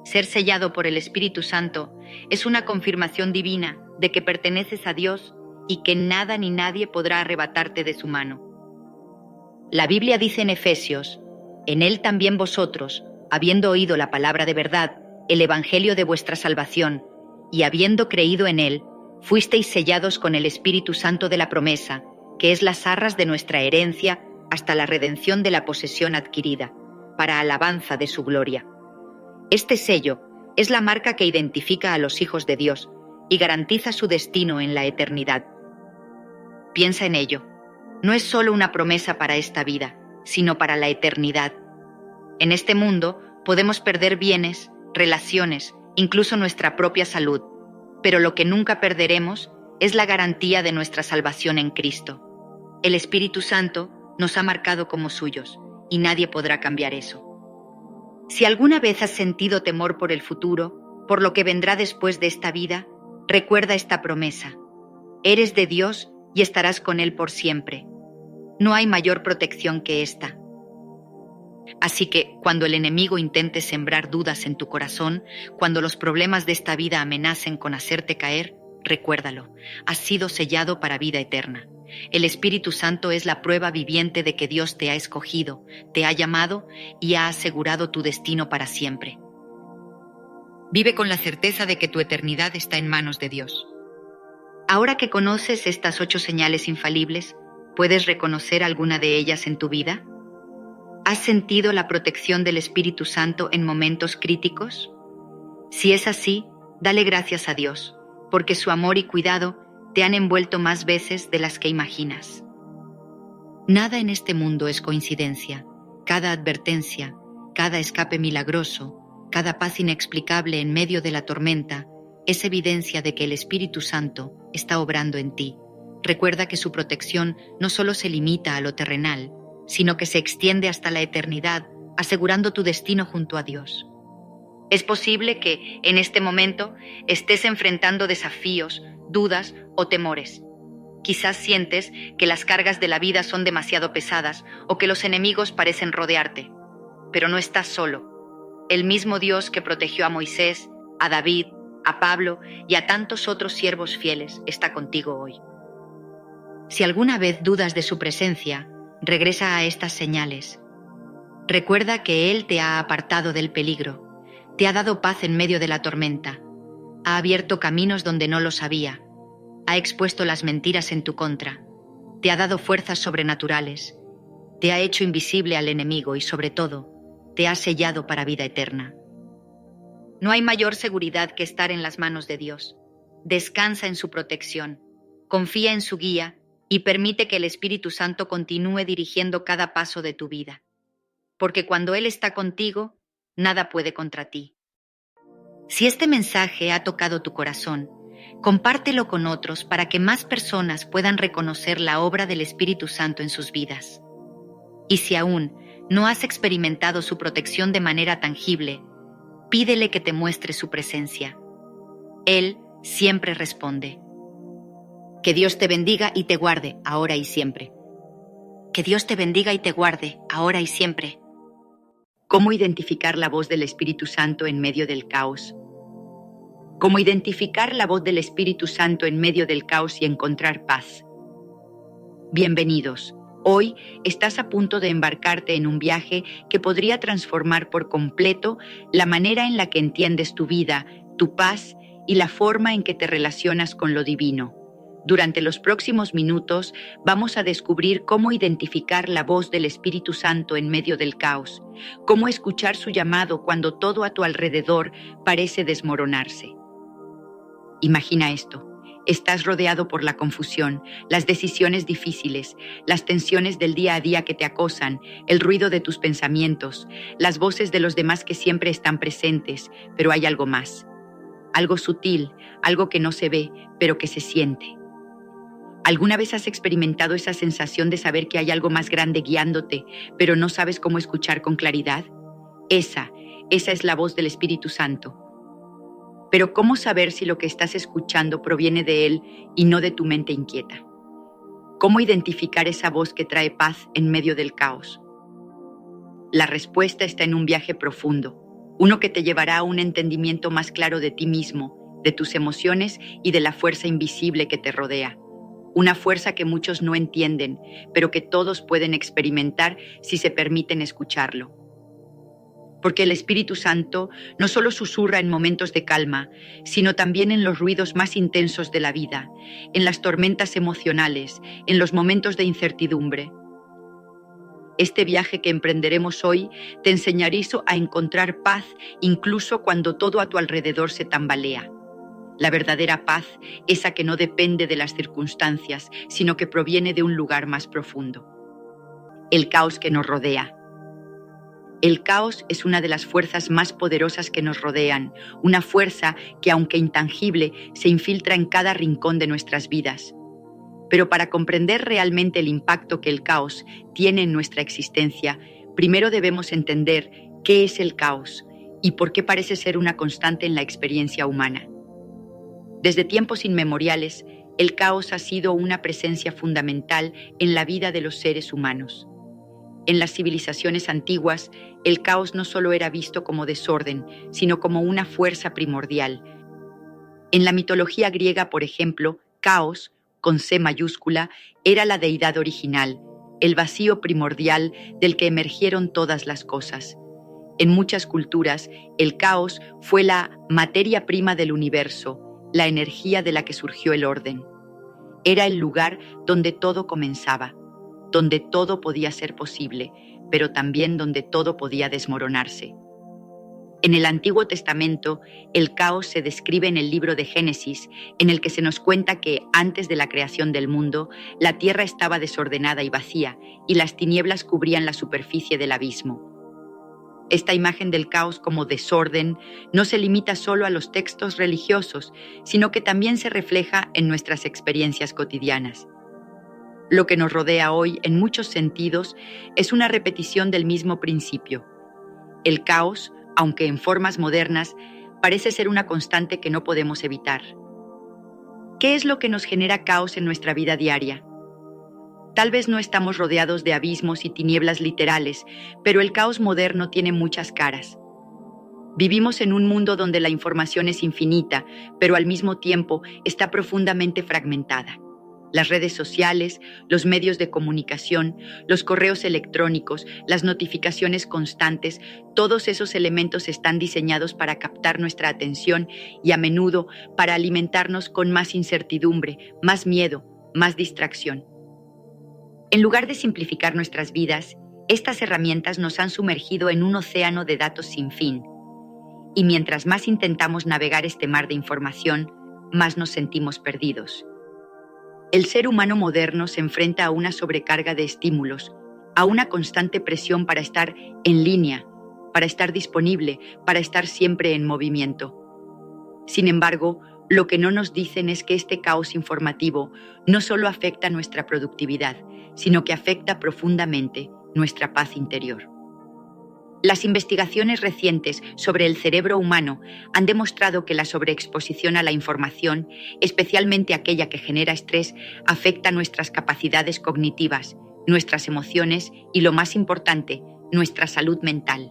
Ser sellado por el Espíritu Santo es una confirmación divina de que perteneces a Dios y que nada ni nadie podrá arrebatarte de su mano. La Biblia dice en Efesios: en Él también vosotros, habiendo oído la palabra de verdad, el evangelio de vuestra salvación, y habiendo creído en Él, fuisteis sellados con el Espíritu Santo de la promesa, que es las arras de nuestra herencia hasta la redención de la posesión adquirida, para alabanza de su gloria. Este sello es la marca que identifica a los hijos de Dios y garantiza su destino en la eternidad. Piensa en ello. No es solo una promesa para esta vida, sino para la eternidad. En este mundo podemos perder bienes, relaciones, incluso nuestra propia salud, pero lo que nunca perderemos es la garantía de nuestra salvación en Cristo. El Espíritu Santo nos ha marcado como suyos, y nadie podrá cambiar eso. Si alguna vez has sentido temor por el futuro, por lo que vendrá después de esta vida, recuerda esta promesa: eres de Dios y estarás con Él por siempre. No hay mayor protección que esta. Así que, cuando el enemigo intente sembrar dudas en tu corazón, cuando los problemas de esta vida amenacen con hacerte caer, recuérdalo: has sido sellado para vida eterna. El Espíritu Santo es la prueba viviente de que Dios te ha escogido, te ha llamado y ha asegurado tu destino para siempre. Vive con la certeza de que tu eternidad está en manos de Dios. Ahora que conoces estas 8 señales infalibles, ¿puedes reconocer alguna de ellas en tu vida? ¿Has sentido la protección del Espíritu Santo en momentos críticos? Si es así, dale gracias a Dios, porque su amor y cuidado te han envuelto más veces de las que imaginas. Nada en este mundo es coincidencia. Cada advertencia, cada escape milagroso, cada paz inexplicable en medio de la tormenta, es evidencia de que el Espíritu Santo está obrando en ti. Recuerda que su protección no solo se limita a lo terrenal, sino que se extiende hasta la eternidad, asegurando tu destino junto a Dios. Es posible que, en este momento, estés enfrentando desafíos, dudas o temores. Quizás sientes que las cargas de la vida son demasiado pesadas o que los enemigos parecen rodearte. Pero no estás solo. El mismo Dios que protegió a Moisés, a David, a Pablo y a tantos otros siervos fieles, está contigo hoy. Si alguna vez dudas de su presencia, regresa a estas señales. Recuerda que Él te ha apartado del peligro, te ha dado paz en medio de la tormenta, ha abierto caminos donde no los había, ha expuesto las mentiras en tu contra, te ha dado fuerzas sobrenaturales, te ha hecho invisible al enemigo y, sobre todo, te ha sellado para vida eterna. No hay mayor seguridad que estar en las manos de Dios. Descansa en su protección, confía en su guía y permite que el Espíritu Santo continúe dirigiendo cada paso de tu vida. Porque cuando Él está contigo, nada puede contra ti. Si este mensaje ha tocado tu corazón, compártelo con otros para que más personas puedan reconocer la obra del Espíritu Santo en sus vidas. Y si aún no has experimentado su protección de manera tangible, pídele que te muestre su presencia. Él siempre responde. Que Dios te bendiga y te guarde, ahora y siempre. Que Dios te bendiga y te guarde, ahora y siempre. ¿Cómo identificar la voz del Espíritu Santo en medio del caos? ¿Cómo identificar la voz del Espíritu Santo en medio del caos y encontrar paz? Bienvenidos. Hoy estás a punto de embarcarte en un viaje que podría transformar por completo la manera en la que entiendes tu vida, tu paz y la forma en que te relacionas con lo divino. Durante los próximos minutos vamos a descubrir cómo identificar la voz del Espíritu Santo en medio del caos, cómo escuchar su llamado cuando todo a tu alrededor parece desmoronarse. Imagina esto. Estás rodeado por la confusión, las decisiones difíciles, las tensiones del día a día que te acosan, el ruido de tus pensamientos, las voces de los demás que siempre están presentes, pero hay algo más. Algo sutil, algo que no se ve, pero que se siente. ¿Alguna vez has experimentado esa sensación de saber que hay algo más grande guiándote, pero no sabes cómo escuchar con claridad? Esa es la voz del Espíritu Santo. Pero ¿cómo saber si lo que estás escuchando proviene de Él y no de tu mente inquieta? ¿Cómo identificar esa voz que trae paz en medio del caos? La respuesta está en un viaje profundo, uno que te llevará a un entendimiento más claro de ti mismo, de tus emociones y de la fuerza invisible que te rodea. Una fuerza que muchos no entienden, pero que todos pueden experimentar si se permiten escucharlo. Porque el Espíritu Santo no solo susurra en momentos de calma, sino también en los ruidos más intensos de la vida, en las tormentas emocionales, en los momentos de incertidumbre. Este viaje que emprenderemos hoy te enseñará a encontrar paz incluso cuando todo a tu alrededor se tambalea. La verdadera paz, esa que no depende de las circunstancias, sino que proviene de un lugar más profundo. El caos que nos rodea. El caos es una de las fuerzas más poderosas que nos rodean, una fuerza que, aunque intangible, se infiltra en cada rincón de nuestras vidas. Pero para comprender realmente el impacto que el caos tiene en nuestra existencia, primero debemos entender qué es el caos y por qué parece ser una constante en la experiencia humana. Desde tiempos inmemoriales, el caos ha sido una presencia fundamental en la vida de los seres humanos. En las civilizaciones antiguas, el caos no solo era visto como desorden, sino como una fuerza primordial. En la mitología griega, por ejemplo, Caos, con C mayúscula, era la deidad original, el vacío primordial del que emergieron todas las cosas. En muchas culturas, el caos fue la materia prima del universo, la energía de la que surgió el orden. Era el lugar donde todo comenzaba, donde todo podía ser posible, pero también donde todo podía desmoronarse. En el Antiguo Testamento, el caos se describe en el libro de Génesis, en el que se nos cuenta que, antes de la creación del mundo, la tierra estaba desordenada y vacía, y las tinieblas cubrían la superficie del abismo. Esta imagen del caos como desorden no se limita solo a los textos religiosos, sino que también se refleja en nuestras experiencias cotidianas. Lo que nos rodea hoy, en muchos sentidos, es una repetición del mismo principio. El caos, aunque en formas modernas, parece ser una constante que no podemos evitar. ¿Qué es lo que nos genera caos en nuestra vida diaria? Tal vez no estamos rodeados de abismos y tinieblas literales, pero el caos moderno tiene muchas caras. Vivimos en un mundo donde la información es infinita, pero al mismo tiempo está profundamente fragmentada. Las redes sociales, los medios de comunicación, los correos electrónicos, las notificaciones constantes, todos esos elementos están diseñados para captar nuestra atención y a menudo para alimentarnos con más incertidumbre, más miedo, más distracción. En lugar de simplificar nuestras vidas, estas herramientas nos han sumergido en un océano de datos sin fin. Y mientras más intentamos navegar este mar de información, más nos sentimos perdidos. El ser humano moderno se enfrenta a una sobrecarga de estímulos, a una constante presión para estar en línea, para estar disponible, para estar siempre en movimiento. Sin embargo, lo que no nos dicen es que este caos informativo no solo afecta nuestra productividad, sino que afecta profundamente nuestra paz interior. Las investigaciones recientes sobre el cerebro humano han demostrado que la sobreexposición a la información, especialmente aquella que genera estrés, afecta nuestras capacidades cognitivas, nuestras emociones y, lo más importante, nuestra salud mental.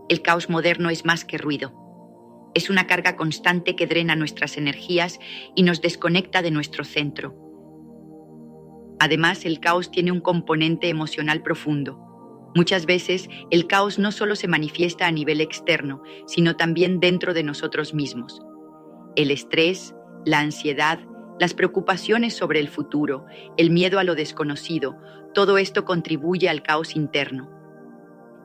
El caos moderno es más que ruido. Es una carga constante que drena nuestras energías y nos desconecta de nuestro centro. Además, el caos tiene un componente emocional profundo. Muchas veces, el caos no solo se manifiesta a nivel externo, sino también dentro de nosotros mismos. El estrés, la ansiedad, las preocupaciones sobre el futuro, el miedo a lo desconocido, todo esto contribuye al caos interno.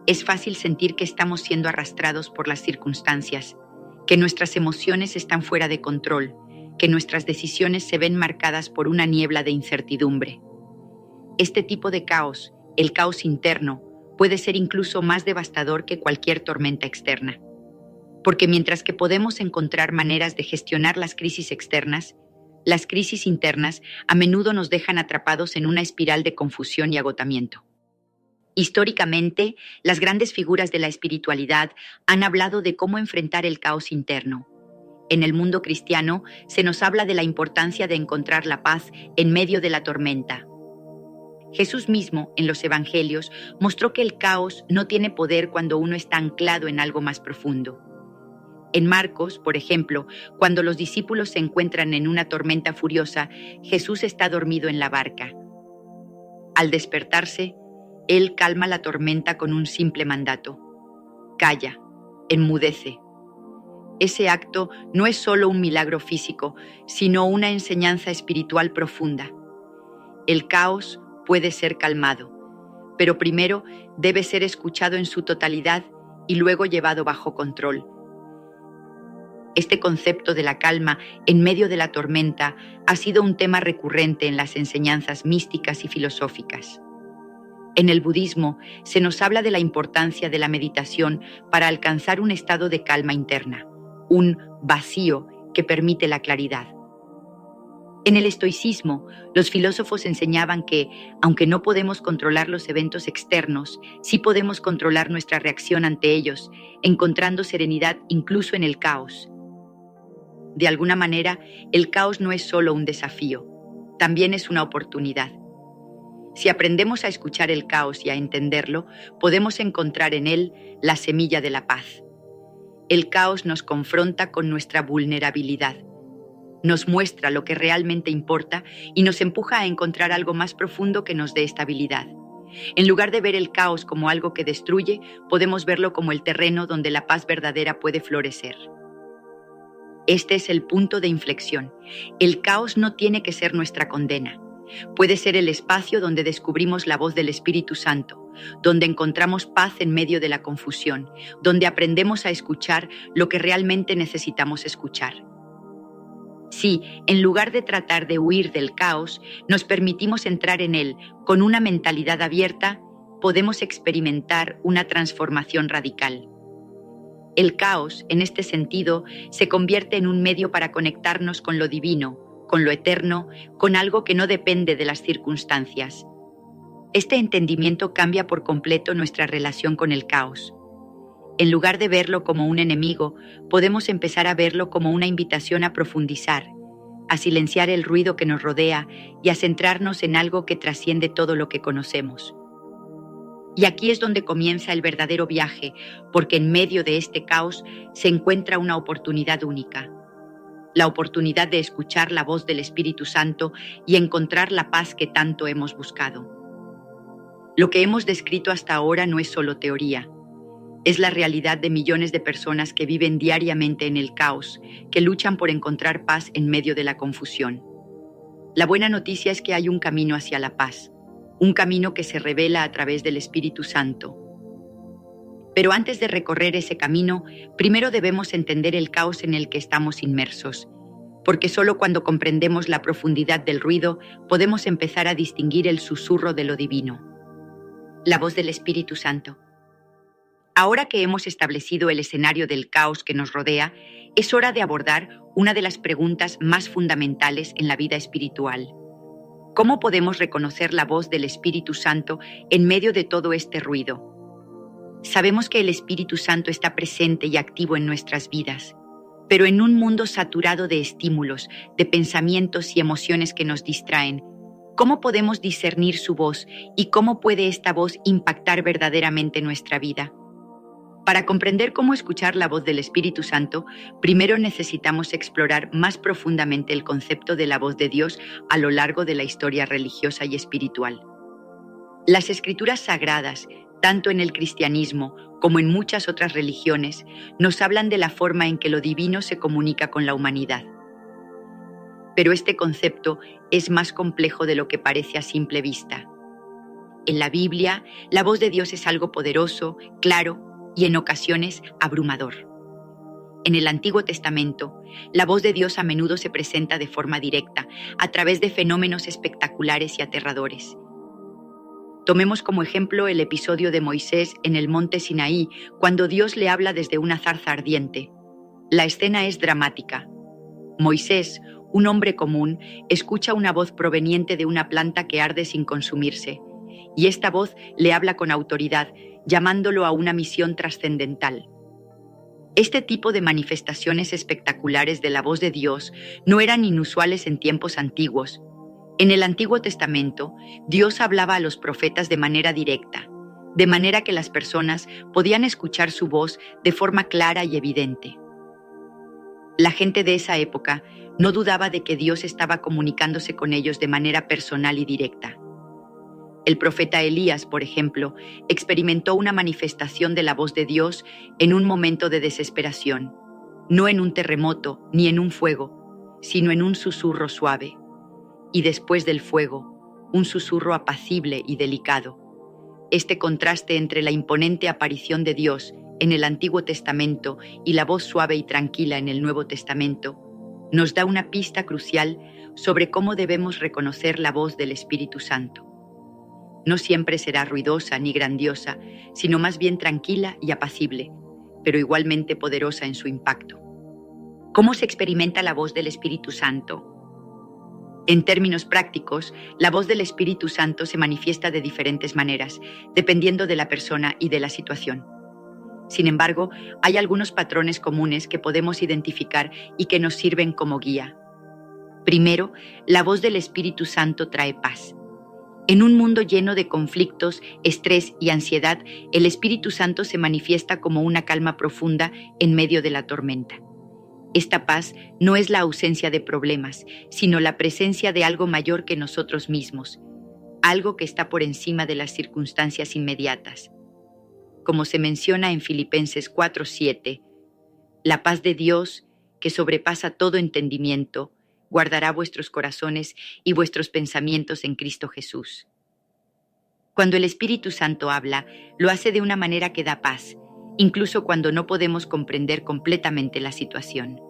Es fácil sentir que estamos siendo arrastrados por las circunstancias, que nuestras emociones están fuera de control, que nuestras decisiones se ven marcadas por una niebla de incertidumbre. Este tipo de caos, el caos interno, puede ser incluso más devastador que cualquier tormenta externa. Porque mientras que podemos encontrar maneras de gestionar las crisis externas, las crisis internas a menudo nos dejan atrapados en una espiral de confusión y agotamiento. Históricamente, las grandes figuras de la espiritualidad han hablado de cómo enfrentar el caos interno. En el mundo cristiano se nos habla de la importancia de encontrar la paz en medio de la tormenta. Jesús mismo, en los Evangelios, mostró que el caos no tiene poder cuando uno está anclado en algo más profundo. En Marcos, por ejemplo, cuando los discípulos se encuentran en una tormenta furiosa, Jesús está dormido en la barca. Al despertarse, Él calma la tormenta con un simple mandato: calla, enmudece. Ese acto no es solo un milagro físico, sino una enseñanza espiritual profunda. El caos puede ser calmado, pero primero debe ser escuchado en su totalidad y luego llevado bajo control. Este concepto de la calma en medio de la tormenta ha sido un tema recurrente en las enseñanzas místicas y filosóficas. En el budismo se nos habla de la importancia de la meditación para alcanzar un estado de calma interna, un vacío que permite la claridad. En el estoicismo, los filósofos enseñaban que, aunque no podemos controlar los eventos externos, sí podemos controlar nuestra reacción ante ellos, encontrando serenidad incluso en el caos. De alguna manera, el caos no es solo un desafío, también es una oportunidad. Si aprendemos a escuchar el caos y a entenderlo, podemos encontrar en él la semilla de la paz. El caos nos confronta con nuestra vulnerabilidad. Nos muestra lo que realmente importa y nos empuja a encontrar algo más profundo que nos dé estabilidad. En lugar de ver el caos como algo que destruye, podemos verlo como el terreno donde la paz verdadera puede florecer. Este es el punto de inflexión. El caos no tiene que ser nuestra condena. Puede ser el espacio donde descubrimos la voz del Espíritu Santo, donde encontramos paz en medio de la confusión, donde aprendemos a escuchar lo que realmente necesitamos escuchar. Si, en lugar de tratar de huir del caos, nos permitimos entrar en él con una mentalidad abierta, podemos experimentar una transformación radical. El caos, en este sentido, se convierte en un medio para conectarnos con lo divino, con lo eterno, con algo que no depende de las circunstancias. Este entendimiento cambia por completo nuestra relación con el caos. En lugar de verlo como un enemigo, podemos empezar a verlo como una invitación a profundizar, a silenciar el ruido que nos rodea y a centrarnos en algo que trasciende todo lo que conocemos. Y aquí es donde comienza el verdadero viaje, porque en medio de este caos se encuentra una oportunidad única. La oportunidad de escuchar la voz del Espíritu Santo y encontrar la paz que tanto hemos buscado. Lo que hemos descrito hasta ahora no es solo teoría. Es la realidad de millones de personas que viven diariamente en el caos, que luchan por encontrar paz en medio de la confusión. La buena noticia es que hay un camino hacia la paz, un camino que se revela a través del Espíritu Santo. Pero antes de recorrer ese camino, primero debemos entender el caos en el que estamos inmersos, porque solo cuando comprendemos la profundidad del ruido podemos empezar a distinguir el susurro de lo divino. La voz del Espíritu Santo. Ahora que hemos establecido el escenario del caos que nos rodea, es hora de abordar una de las preguntas más fundamentales en la vida espiritual. ¿Cómo podemos reconocer la voz del Espíritu Santo en medio de todo este ruido? Sabemos que el Espíritu Santo está presente y activo en nuestras vidas, pero en un mundo saturado de estímulos, de pensamientos y emociones que nos distraen, ¿cómo podemos discernir su voz y cómo puede esta voz impactar verdaderamente nuestra vida? Para comprender cómo escuchar la voz del Espíritu Santo, primero necesitamos explorar más profundamente el concepto de la voz de Dios a lo largo de la historia religiosa y espiritual. Las escrituras sagradas, tanto en el cristianismo como en muchas otras religiones, nos hablan de la forma en que lo divino se comunica con la humanidad. Pero este concepto es más complejo de lo que parece a simple vista. En la Biblia, la voz de Dios es algo poderoso, claro y en ocasiones abrumador. En el Antiguo Testamento, la voz de Dios a menudo se presenta de forma directa, a través de fenómenos espectaculares y aterradores. Tomemos como ejemplo el episodio de Moisés en el monte Sinaí, cuando Dios le habla desde una zarza ardiente. La escena es dramática. Moisés, un hombre común, escucha una voz proveniente de una planta que arde sin consumirse, y esta voz le habla con autoridad, llamándolo a una misión trascendental. Este tipo de manifestaciones espectaculares de la voz de Dios no eran inusuales en tiempos antiguos. En el Antiguo Testamento, Dios hablaba a los profetas de manera directa, de manera que las personas podían escuchar su voz de forma clara y evidente. La gente de esa época no dudaba de que Dios estaba comunicándose con ellos de manera personal y directa. El profeta Elías, por ejemplo, experimentó una manifestación de la voz de Dios en un momento de desesperación, no en un terremoto ni en un fuego, sino en un susurro suave. Y después del fuego, un susurro apacible y delicado. Este contraste entre la imponente aparición de Dios en el Antiguo Testamento y la voz suave y tranquila en el Nuevo Testamento nos da una pista crucial sobre cómo debemos reconocer la voz del Espíritu Santo. No siempre será ruidosa ni grandiosa, sino más bien tranquila y apacible, pero igualmente poderosa en su impacto. ¿Cómo se experimenta la voz del Espíritu Santo? En términos prácticos, la voz del Espíritu Santo se manifiesta de diferentes maneras, dependiendo de la persona y de la situación. Sin embargo, hay algunos patrones comunes que podemos identificar y que nos sirven como guía. Primero, la voz del Espíritu Santo trae paz. En un mundo lleno de conflictos, estrés y ansiedad, el Espíritu Santo se manifiesta como una calma profunda en medio de la tormenta. Esta paz no es la ausencia de problemas, sino la presencia de algo mayor que nosotros mismos, algo que está por encima de las circunstancias inmediatas. Como se menciona en Filipenses 4:7, la paz de Dios, que sobrepasa todo entendimiento, guardará vuestros corazones y vuestros pensamientos en Cristo Jesús. Cuando el Espíritu Santo habla, lo hace de una manera que da paz, incluso cuando no podemos comprender completamente la situación.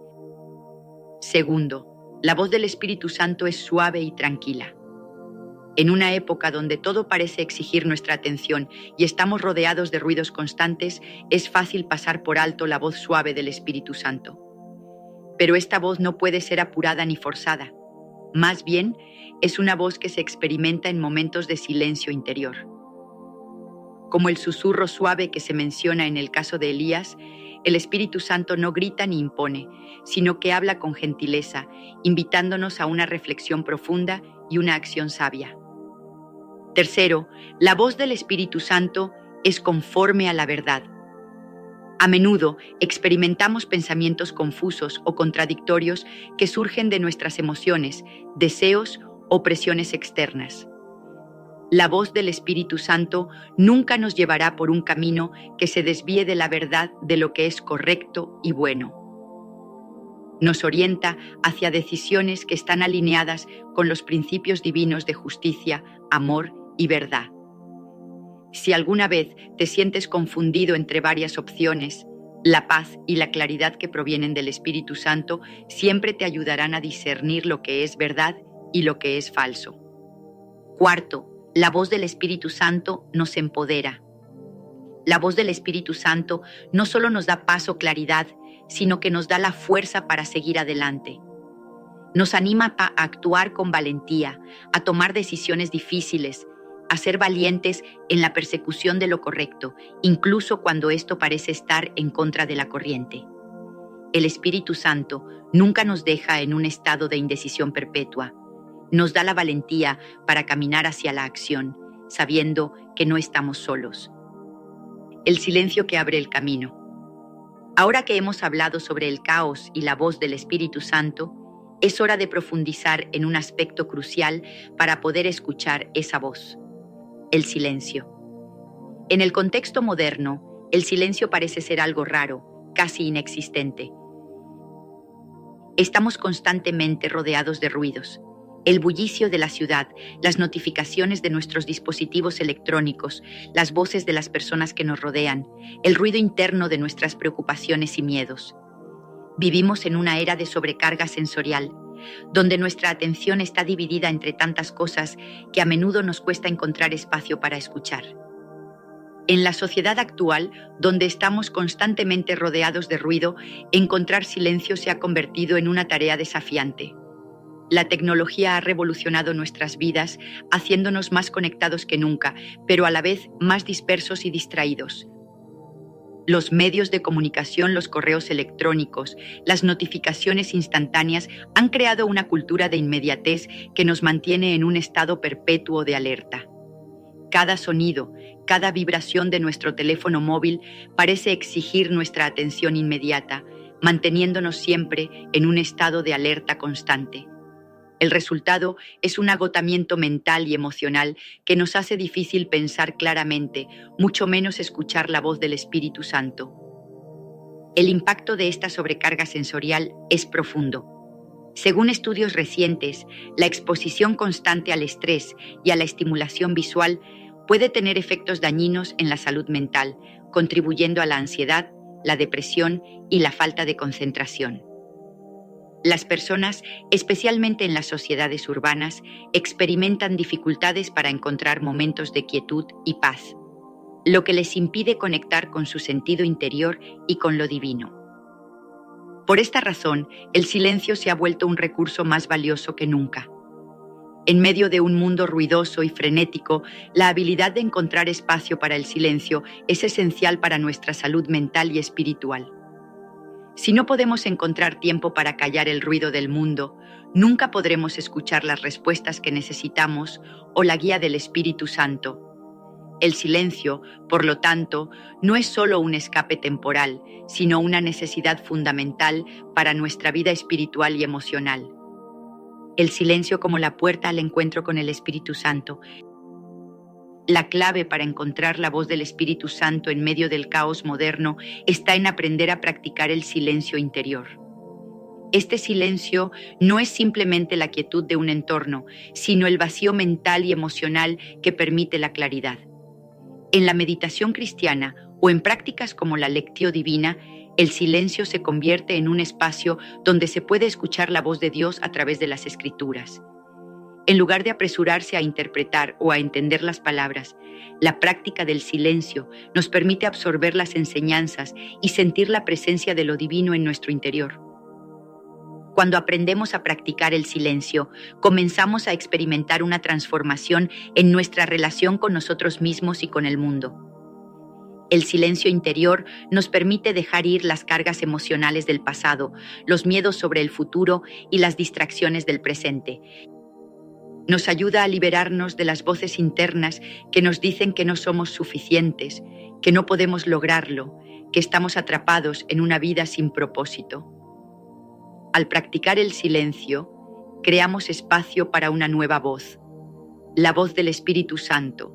Segundo, la voz del Espíritu Santo es suave y tranquila. En una época donde todo parece exigir nuestra atención y estamos rodeados de ruidos constantes, es fácil pasar por alto la voz suave del Espíritu Santo. Pero esta voz no puede ser apurada ni forzada. Más bien, es una voz que se experimenta en momentos de silencio interior. Como el susurro suave que se menciona en el caso de Elías, el Espíritu Santo no grita ni impone, sino que habla con gentileza, invitándonos a una reflexión profunda y una acción sabia. Tercero, la voz del Espíritu Santo es conforme a la verdad. A menudo experimentamos pensamientos confusos o contradictorios que surgen de nuestras emociones, deseos o presiones externas. La voz del Espíritu Santo nunca nos llevará por un camino que se desvíe de la verdad de lo que es correcto y bueno. Nos orienta hacia decisiones que están alineadas con los principios divinos de justicia, amor y verdad. Si alguna vez te sientes confundido entre varias opciones, la paz y la claridad que provienen del Espíritu Santo siempre te ayudarán a discernir lo que es verdad y lo que es falso. Cuarto, la voz del Espíritu Santo nos empodera. La voz del Espíritu Santo no solo nos da paz o claridad, sino que nos da la fuerza para seguir adelante. Nos anima a actuar con valentía, a tomar decisiones difíciles, a ser valientes en la persecución de lo correcto, incluso cuando esto parece estar en contra de la corriente. El Espíritu Santo nunca nos deja en un estado de indecisión perpetua. Nos da la valentía para caminar hacia la acción, sabiendo que no estamos solos. El silencio que abre el camino. Ahora que hemos hablado sobre el caos y la voz del Espíritu Santo, es hora de profundizar en un aspecto crucial para poder escuchar esa voz: el silencio. En el contexto moderno, el silencio parece ser algo raro, casi inexistente. Estamos constantemente rodeados de ruidos. El bullicio de la ciudad, las notificaciones de nuestros dispositivos electrónicos, las voces de las personas que nos rodean, el ruido interno de nuestras preocupaciones y miedos. Vivimos en una era de sobrecarga sensorial, donde nuestra atención está dividida entre tantas cosas que a menudo nos cuesta encontrar espacio para escuchar. En la sociedad actual, donde estamos constantemente rodeados de ruido, encontrar silencio se ha convertido en una tarea desafiante. La tecnología ha revolucionado nuestras vidas, haciéndonos más conectados que nunca, pero a la vez más dispersos y distraídos. Los medios de comunicación, los correos electrónicos, las notificaciones instantáneas han creado una cultura de inmediatez que nos mantiene en un estado perpetuo de alerta. Cada sonido, cada vibración de nuestro teléfono móvil parece exigir nuestra atención inmediata, manteniéndonos siempre en un estado de alerta constante. El resultado es un agotamiento mental y emocional que nos hace difícil pensar claramente, mucho menos escuchar la voz del Espíritu Santo. El impacto de esta sobrecarga sensorial es profundo. Según estudios recientes, la exposición constante al estrés y a la estimulación visual puede tener efectos dañinos en la salud mental, contribuyendo a la ansiedad, la depresión y la falta de concentración. Las personas, especialmente en las sociedades urbanas, experimentan dificultades para encontrar momentos de quietud y paz, lo que les impide conectar con su sentido interior y con lo divino. Por esta razón, el silencio se ha vuelto un recurso más valioso que nunca. En medio de un mundo ruidoso y frenético, la habilidad de encontrar espacio para el silencio es esencial para nuestra salud mental y espiritual. Si no podemos encontrar tiempo para callar el ruido del mundo, nunca podremos escuchar las respuestas que necesitamos o la guía del Espíritu Santo. El silencio, por lo tanto, no es solo un escape temporal, sino una necesidad fundamental para nuestra vida espiritual y emocional. El silencio como la puerta al encuentro con el Espíritu Santo. La clave para encontrar la voz del Espíritu Santo en medio del caos moderno está en aprender a practicar el silencio interior. Este silencio no es simplemente la quietud de un entorno, sino el vacío mental y emocional que permite la claridad. En la meditación cristiana o en prácticas como la Lectio Divina, el silencio se convierte en un espacio donde se puede escuchar la voz de Dios a través de las Escrituras. En lugar de apresurarse a interpretar o a entender las palabras, la práctica del silencio nos permite absorber las enseñanzas y sentir la presencia de lo divino en nuestro interior. Cuando aprendemos a practicar el silencio, comenzamos a experimentar una transformación en nuestra relación con nosotros mismos y con el mundo. El silencio interior nos permite dejar ir las cargas emocionales del pasado, los miedos sobre el futuro y las distracciones del presente. Nos ayuda a liberarnos de las voces internas que nos dicen que no somos suficientes, que no podemos lograrlo, que estamos atrapados en una vida sin propósito. Al practicar el silencio, creamos espacio para una nueva voz, la voz del Espíritu Santo,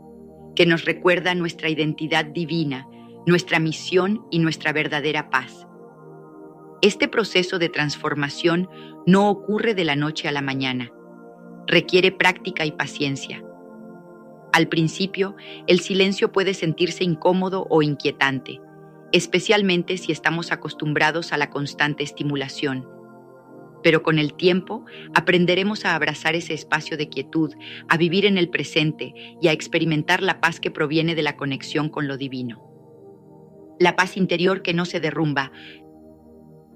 que nos recuerda nuestra identidad divina, nuestra misión y nuestra verdadera paz. Este proceso de transformación no ocurre de la noche a la mañana. Requiere práctica y paciencia. Al principio, el silencio puede sentirse incómodo o inquietante, especialmente si estamos acostumbrados a la constante estimulación. Pero con el tiempo, aprenderemos a abrazar ese espacio de quietud, a vivir en el presente y a experimentar la paz que proviene de la conexión con lo divino. La paz interior que no se derrumba.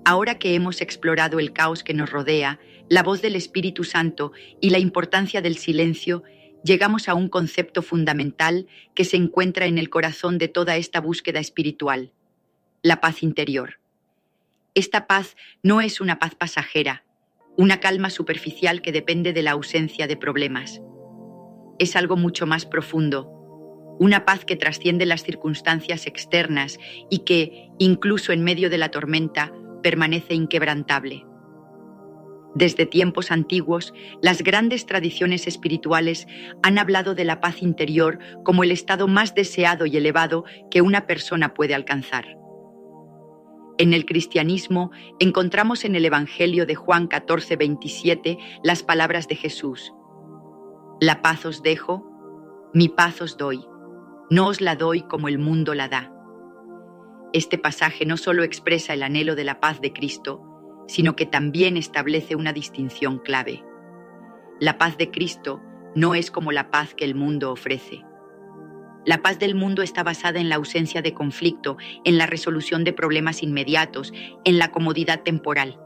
Ahora que hemos explorado el caos que nos rodea, la voz del Espíritu Santo y la importancia del silencio, llegamos a un concepto fundamental que se encuentra en el corazón de toda esta búsqueda espiritual: la paz interior. Esta paz no es una paz pasajera, una calma superficial que depende de la ausencia de problemas. Es algo mucho más profundo, una paz que trasciende las circunstancias externas y que, incluso en medio de la tormenta, permanece inquebrantable. Desde tiempos antiguos, las grandes tradiciones espirituales han hablado de la paz interior como el estado más deseado y elevado que una persona puede alcanzar. En el cristianismo encontramos en el Evangelio de Juan 14:27 las palabras de Jesús: «La paz os dejo, mi paz os doy, no os la doy como el mundo la da». Este pasaje no solo expresa el anhelo de la paz de Cristo, sino que también establece una distinción clave. La paz de Cristo no es como la paz que el mundo ofrece. La paz del mundo está basada en la ausencia de conflicto, en la resolución de problemas inmediatos, en la comodidad temporal.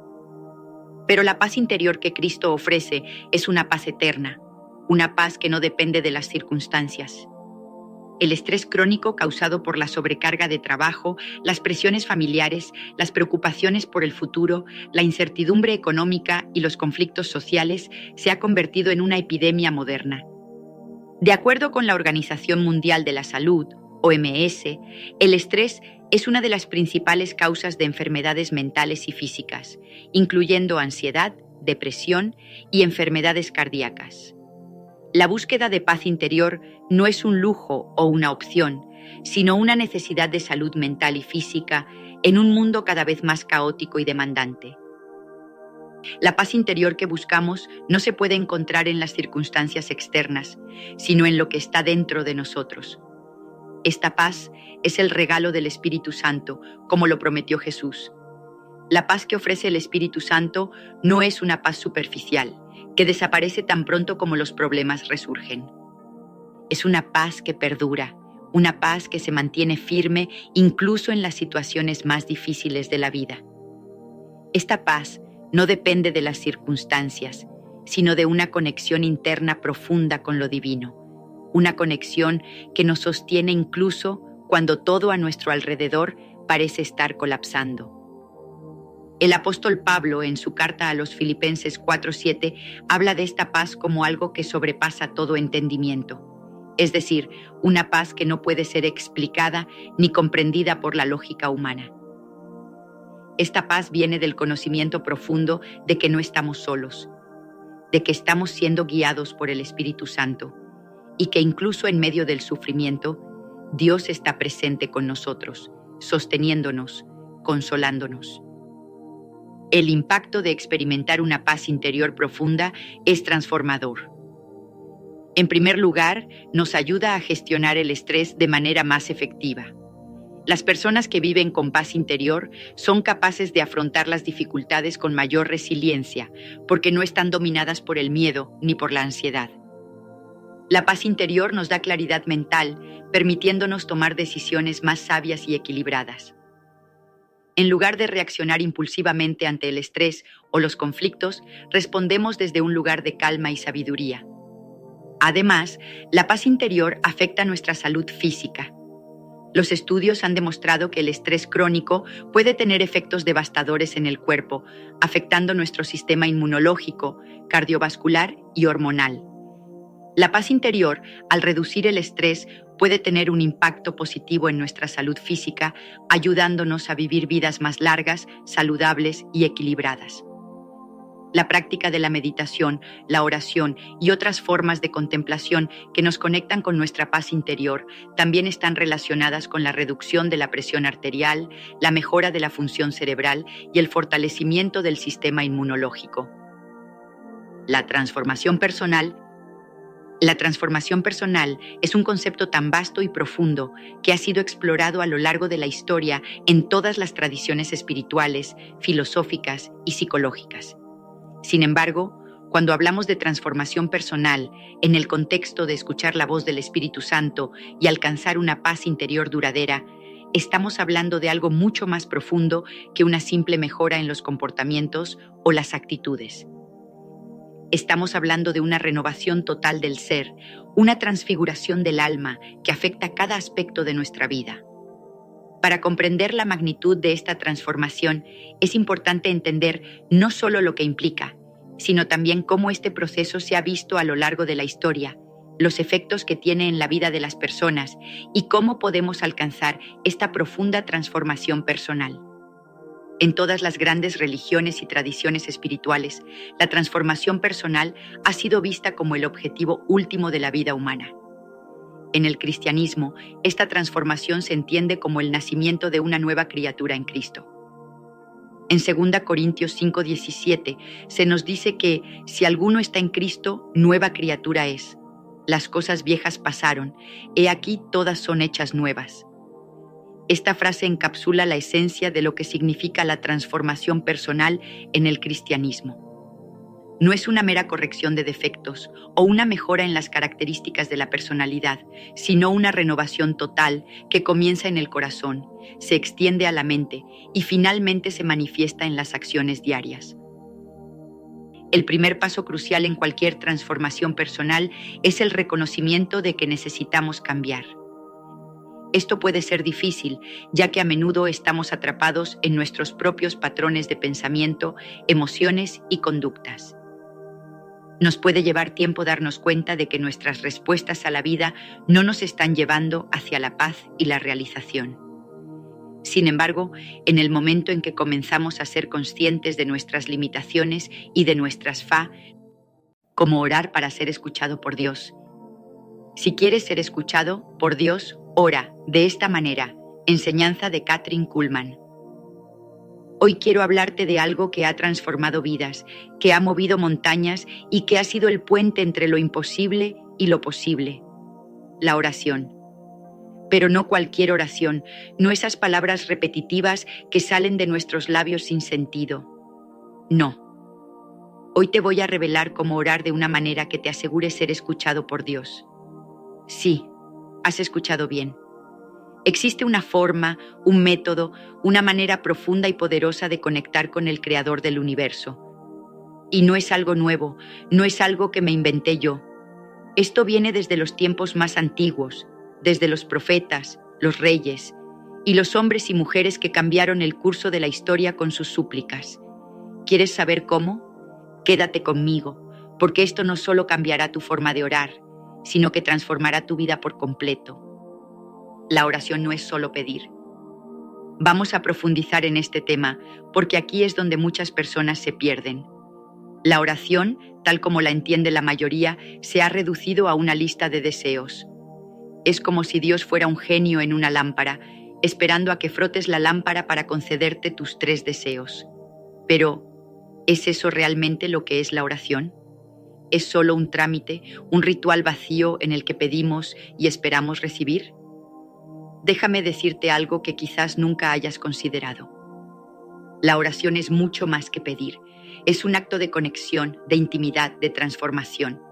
Pero la paz interior que Cristo ofrece es una paz eterna, una paz que no depende de las circunstancias. El estrés crónico causado por la sobrecarga de trabajo, las presiones familiares, las preocupaciones por el futuro, la incertidumbre económica y los conflictos sociales se ha convertido en una epidemia moderna. De acuerdo con la Organización Mundial de la Salud, OMS, el estrés es una de las principales causas de enfermedades mentales y físicas, incluyendo ansiedad, depresión y enfermedades cardíacas. La búsqueda de paz interior no es un lujo o una opción, sino una necesidad de salud mental y física en un mundo cada vez más caótico y demandante. La paz interior que buscamos no se puede encontrar en las circunstancias externas, sino en lo que está dentro de nosotros. Esta paz es el regalo del Espíritu Santo, como lo prometió Jesús. La paz que ofrece el Espíritu Santo no es una paz superficial, que desaparece tan pronto como los problemas resurgen. Es una paz que perdura, una paz que se mantiene firme incluso en las situaciones más difíciles de la vida. Esta paz no depende de las circunstancias, sino de una conexión interna profunda con lo divino, una conexión que nos sostiene incluso cuando todo a nuestro alrededor parece estar colapsando. El apóstol Pablo, en su carta a los Filipenses 4:7, habla de esta paz como algo que sobrepasa todo entendimiento, es decir, una paz que no puede ser explicada ni comprendida por la lógica humana. Esta paz viene del conocimiento profundo de que no estamos solos, de que estamos siendo guiados por el Espíritu Santo y que incluso en medio del sufrimiento, Dios está presente con nosotros, sosteniéndonos, consolándonos. El impacto de experimentar una paz interior profunda es transformador. En primer lugar, nos ayuda a gestionar el estrés de manera más efectiva. Las personas que viven con paz interior son capaces de afrontar las dificultades con mayor resiliencia, porque no están dominadas por el miedo ni por la ansiedad. La paz interior nos da claridad mental, permitiéndonos tomar decisiones más sabias y equilibradas. En lugar de reaccionar impulsivamente ante el estrés o los conflictos, respondemos desde un lugar de calma y sabiduría. Además, la paz interior afecta nuestra salud física. Los estudios han demostrado que el estrés crónico puede tener efectos devastadores en el cuerpo, afectando nuestro sistema inmunológico, cardiovascular y hormonal. La paz interior, al reducir el estrés, puede tener un impacto positivo en nuestra salud física, ayudándonos a vivir vidas más largas, saludables y equilibradas. La práctica de la meditación, la oración y otras formas de contemplación que nos conectan con nuestra paz interior también están relacionadas con la reducción de la presión arterial, la mejora de la función cerebral y el fortalecimiento del sistema inmunológico. La transformación personal es un concepto tan vasto y profundo que ha sido explorado a lo largo de la historia en todas las tradiciones espirituales, filosóficas y psicológicas. Sin embargo, cuando hablamos de transformación personal en el contexto de escuchar la voz del Espíritu Santo y alcanzar una paz interior duradera, estamos hablando de algo mucho más profundo que una simple mejora en los comportamientos o las actitudes. Estamos hablando de una renovación total del ser, una transfiguración del alma que afecta cada aspecto de nuestra vida. Para comprender la magnitud de esta transformación, es importante entender no solo lo que implica, sino también cómo este proceso se ha visto a lo largo de la historia, los efectos que tiene en la vida de las personas y cómo podemos alcanzar esta profunda transformación personal. En todas las grandes religiones y tradiciones espirituales, la transformación personal ha sido vista como el objetivo último de la vida humana. En el cristianismo, esta transformación se entiende como el nacimiento de una nueva criatura en Cristo. En 2 Corintios 5:17 se nos dice que si alguno está en Cristo, nueva criatura es. Las cosas viejas pasaron, he aquí todas son hechas nuevas. Esta frase encapsula la esencia de lo que significa la transformación personal en el cristianismo. No es una mera corrección de defectos o una mejora en las características de la personalidad, sino una renovación total que comienza en el corazón, se extiende a la mente y finalmente se manifiesta en las acciones diarias. El primer paso crucial en cualquier transformación personal es el reconocimiento de que necesitamos cambiar. Esto puede ser difícil, ya que a menudo estamos atrapados en nuestros propios patrones de pensamiento, emociones y conductas. Nos puede llevar tiempo darnos cuenta de que nuestras respuestas a la vida no nos están llevando hacia la paz y la realización. Sin embargo, en el momento en que comenzamos a ser conscientes de nuestras limitaciones y de nuestras como orar para ser escuchado por Dios. Si quieres ser escuchado por Dios, ora de esta manera. Enseñanza de Kathryn Kuhlman. Hoy quiero hablarte de algo que ha transformado vidas, que ha movido montañas y que ha sido el puente entre lo imposible y lo posible. La oración. Pero no cualquier oración, no esas palabras repetitivas que salen de nuestros labios sin sentido. No. Hoy te voy a revelar cómo orar de una manera que te asegure ser escuchado por Dios. Sí, has escuchado bien. Existe una forma, un método, una manera profunda y poderosa de conectar con el Creador del universo. Y no es algo nuevo, no es algo que me inventé yo. Esto viene desde los tiempos más antiguos, desde los profetas, los reyes y los hombres y mujeres que cambiaron el curso de la historia con sus súplicas. ¿Quieres saber cómo? Quédate conmigo, porque esto no solo cambiará tu forma de orar, sino que transformará tu vida por completo. La oración no es solo pedir. Vamos a profundizar en este tema porque aquí es donde muchas personas se pierden. La oración, tal como la entiende la mayoría, se ha reducido a una lista de deseos. Es como si Dios fuera un genio en una lámpara, esperando a que frotes la lámpara para concederte tus 3 deseos. Pero, ¿es eso realmente lo que es la oración? ¿Es solo un trámite, un ritual vacío en el que pedimos y esperamos recibir? Déjame decirte algo que quizás nunca hayas considerado. La oración es mucho más que pedir. Es un acto de conexión, de intimidad, de transformación.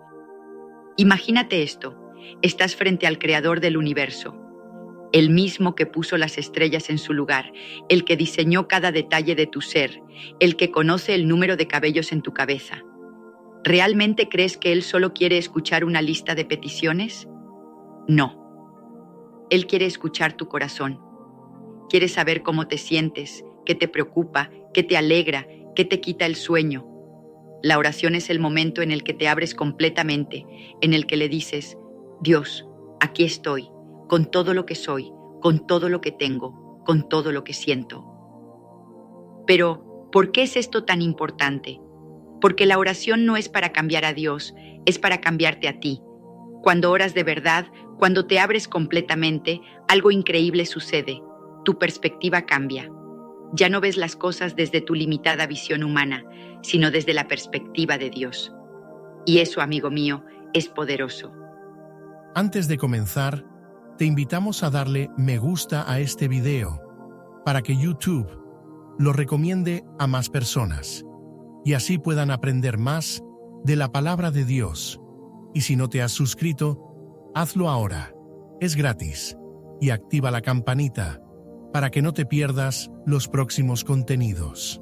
Imagínate esto. Estás frente al Creador del universo, el mismo que puso las estrellas en su lugar, el que diseñó cada detalle de tu ser, el que conoce el número de cabellos en tu cabeza. ¿Realmente crees que Él solo quiere escuchar una lista de peticiones? No. Él quiere escuchar tu corazón. Quiere saber cómo te sientes, qué te preocupa, qué te alegra, qué te quita el sueño. La oración es el momento en el que te abres completamente, en el que le dices, Dios, aquí estoy, con todo lo que soy, con todo lo que tengo, con todo lo que siento. Pero, ¿por qué es esto tan importante? Porque la oración no es para cambiar a Dios, es para cambiarte a ti. Cuando oras de verdad, cuando te abres completamente, algo increíble sucede. Tu perspectiva cambia. Ya no ves las cosas desde tu limitada visión humana, sino desde la perspectiva de Dios. Y eso, amigo mío, es poderoso. Antes de comenzar, te invitamos a darle me gusta a este video para que YouTube lo recomiende a más personas y así puedan aprender más de la palabra de Dios. Y si no te has suscrito, hazlo ahora. Es gratis. Y activa la campanita para que no te pierdas los próximos contenidos.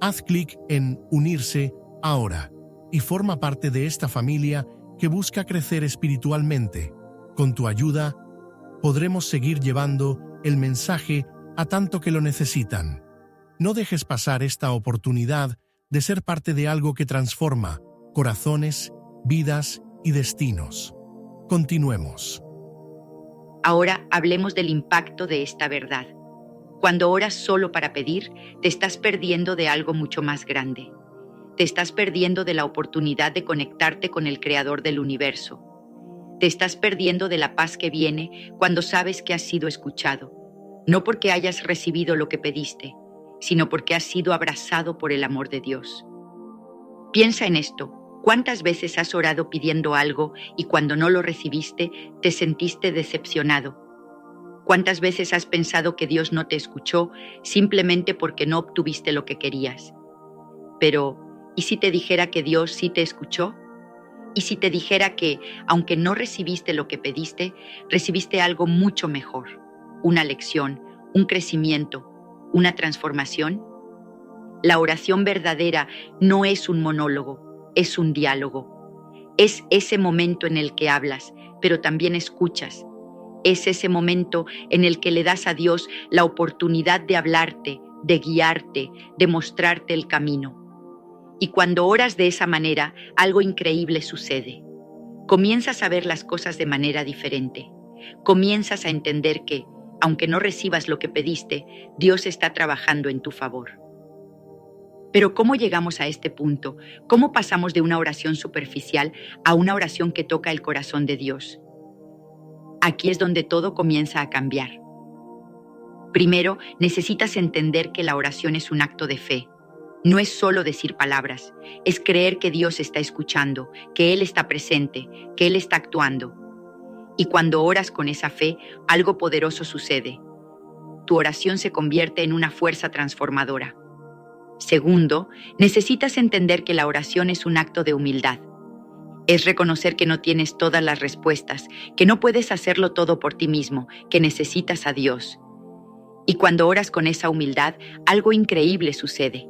Haz clic en Unirse ahora y forma parte de esta familia que busca crecer espiritualmente. Con tu ayuda, podremos seguir llevando el mensaje a tanto que lo necesitan. No dejes pasar esta oportunidad de ser parte de algo que transforma corazones, vidas y destinos. Continuemos. Ahora hablemos del impacto de esta verdad. Cuando oras solo para pedir, te estás perdiendo de algo mucho más grande. Te estás perdiendo de la oportunidad de conectarte con el Creador del universo. Te estás perdiendo de la paz que viene cuando sabes que has sido escuchado, no porque hayas recibido lo que pediste, sino porque has sido abrazado por el amor de Dios. Piensa en esto. ¿Cuántas veces has orado pidiendo algo y cuando no lo recibiste, te sentiste decepcionado? ¿Cuántas veces has pensado que Dios no te escuchó simplemente porque no obtuviste lo que querías? Pero, ¿y si te dijera que Dios sí te escuchó? ¿Y si te dijera que, aunque no recibiste lo que pediste, recibiste algo mucho mejor? Una lección, un crecimiento, una transformación. La oración verdadera no es un monólogo, es un diálogo. Es ese momento en el que hablas, pero también escuchas. Es ese momento en el que le das a Dios la oportunidad de hablarte, de guiarte, de mostrarte el camino. Y cuando oras de esa manera, algo increíble sucede. Comienzas a ver las cosas de manera diferente. Comienzas a entender que, aunque no recibas lo que pediste, Dios está trabajando en tu favor. Pero ¿cómo llegamos a este punto? ¿Cómo pasamos de una oración superficial a una oración que toca el corazón de Dios? Aquí es donde todo comienza a cambiar. Primero, necesitas entender que la oración es un acto de fe. No es solo decir palabras, es creer que Dios está escuchando, que Él está presente, que Él está actuando. Y cuando oras con esa fe, algo poderoso sucede. Tu oración se convierte en una fuerza transformadora. Segundo, necesitas entender que la oración es un acto de humildad. Es reconocer que no tienes todas las respuestas, que no puedes hacerlo todo por ti mismo, que necesitas a Dios. Y cuando oras con esa humildad, algo increíble sucede.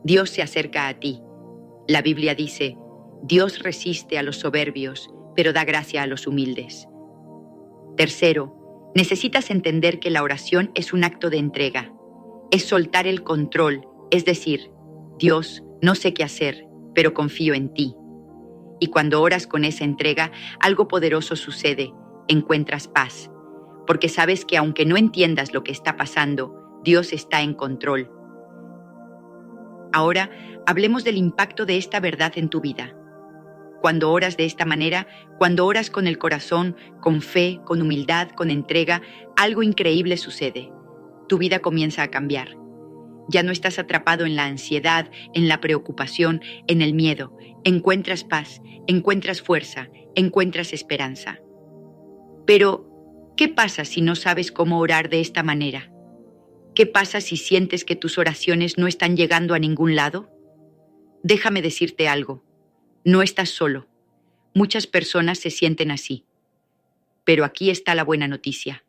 Dios se acerca a ti. La Biblia dice, Dios resiste a los soberbios, pero da gracia a los humildes. Tercero, necesitas entender que la oración es un acto de entrega. Es soltar el control. Es decir, Dios, no sé qué hacer, pero confío en ti. Y cuando oras con esa entrega, algo poderoso sucede, encuentras paz, porque sabes que aunque no entiendas lo que está pasando, Dios está en control. Ahora, hablemos del impacto de esta verdad en tu vida. Cuando oras de esta manera, cuando oras con el corazón, con fe, con humildad, con entrega, algo increíble sucede. Tu vida comienza a cambiar. Ya no estás atrapado en la ansiedad, en la preocupación, en el miedo. Encuentras paz, encuentras fuerza, encuentras esperanza. Pero, ¿qué pasa si no sabes cómo orar de esta manera? ¿Qué pasa si sientes que tus oraciones no están llegando a ningún lado? Déjame decirte algo. No estás solo. Muchas personas se sienten así. Pero aquí está la buena noticia.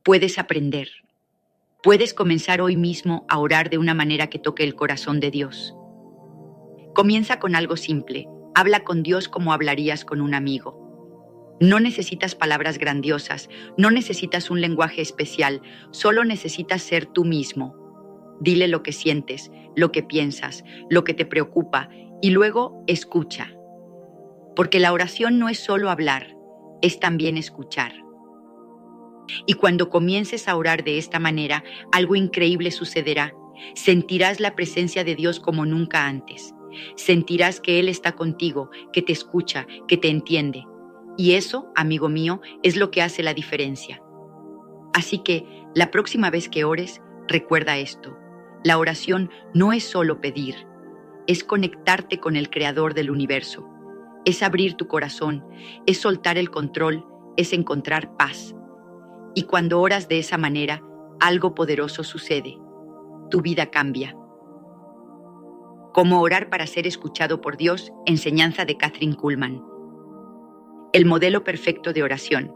Puedes aprender. Puedes comenzar hoy mismo a orar de una manera que toque el corazón de Dios. Comienza con algo simple. Habla con Dios como hablarías con un amigo. No necesitas palabras grandiosas, no necesitas un lenguaje especial, solo necesitas ser tú mismo. Dile lo que sientes, lo que piensas, lo que te preocupa y luego escucha. Porque la oración no es solo hablar, es también escuchar. Y cuando comiences a orar de esta manera, algo increíble sucederá. Sentirás la presencia de Dios como nunca antes. Sentirás que Él está contigo, que te escucha, que te entiende. Y eso, amigo mío, es lo que hace la diferencia. Así que, la próxima vez que ores, recuerda esto. La oración no es solo pedir, es conectarte con el Creador del universo. Es abrir tu corazón, es soltar el control, es encontrar paz. Y cuando oras de esa manera, algo poderoso sucede. Tu vida cambia. Cómo orar para ser escuchado por Dios, enseñanza de Kathryn Kuhlman. El modelo perfecto de oración.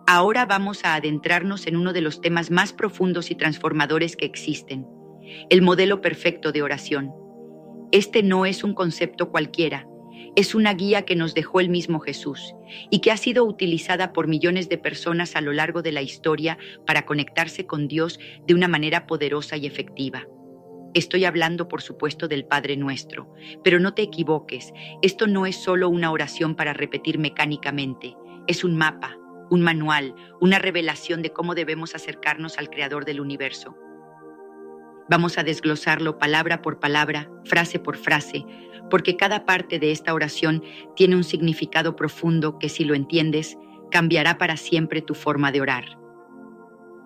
Ahora vamos a adentrarnos en uno de los temas más profundos y transformadores que existen, el modelo perfecto de oración. Este no es un concepto cualquiera, es una guía que nos dejó el mismo Jesús y que ha sido utilizada por millones de personas a lo largo de la historia para conectarse con Dios de una manera poderosa y efectiva. Estoy hablando, por supuesto, del Padre Nuestro, pero no te equivoques, esto no es solo una oración para repetir mecánicamente, es un mapa, un manual, una revelación de cómo debemos acercarnos al Creador del universo. Vamos a desglosarlo palabra por palabra, frase por frase, porque cada parte de esta oración tiene un significado profundo que, si lo entiendes, cambiará para siempre tu forma de orar.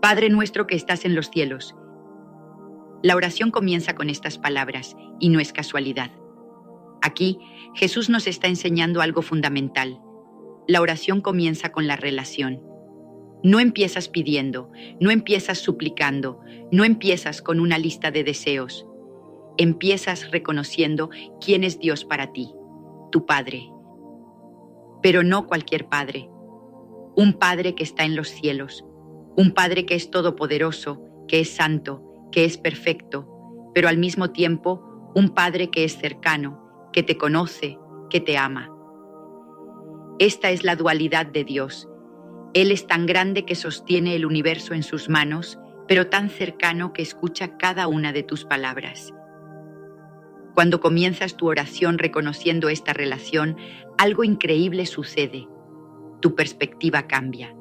Padre nuestro que estás en los cielos. La oración comienza con estas palabras, y no es casualidad. Aquí, Jesús nos está enseñando algo fundamental. La oración comienza con la relación. No empiezas pidiendo, no empiezas suplicando, no empiezas con una lista de deseos. Empiezas reconociendo quién es Dios para ti, tu Padre. Pero no cualquier Padre. Un Padre que está en los cielos, un Padre que es todopoderoso, que es santo, que es perfecto, pero al mismo tiempo un Padre que es cercano, que te conoce, que te ama. Esta es la dualidad de Dios. Él es tan grande que sostiene el universo en sus manos, pero tan cercano que escucha cada una de tus palabras. Cuando comienzas tu oración reconociendo esta relación, algo increíble sucede. Tu perspectiva cambia.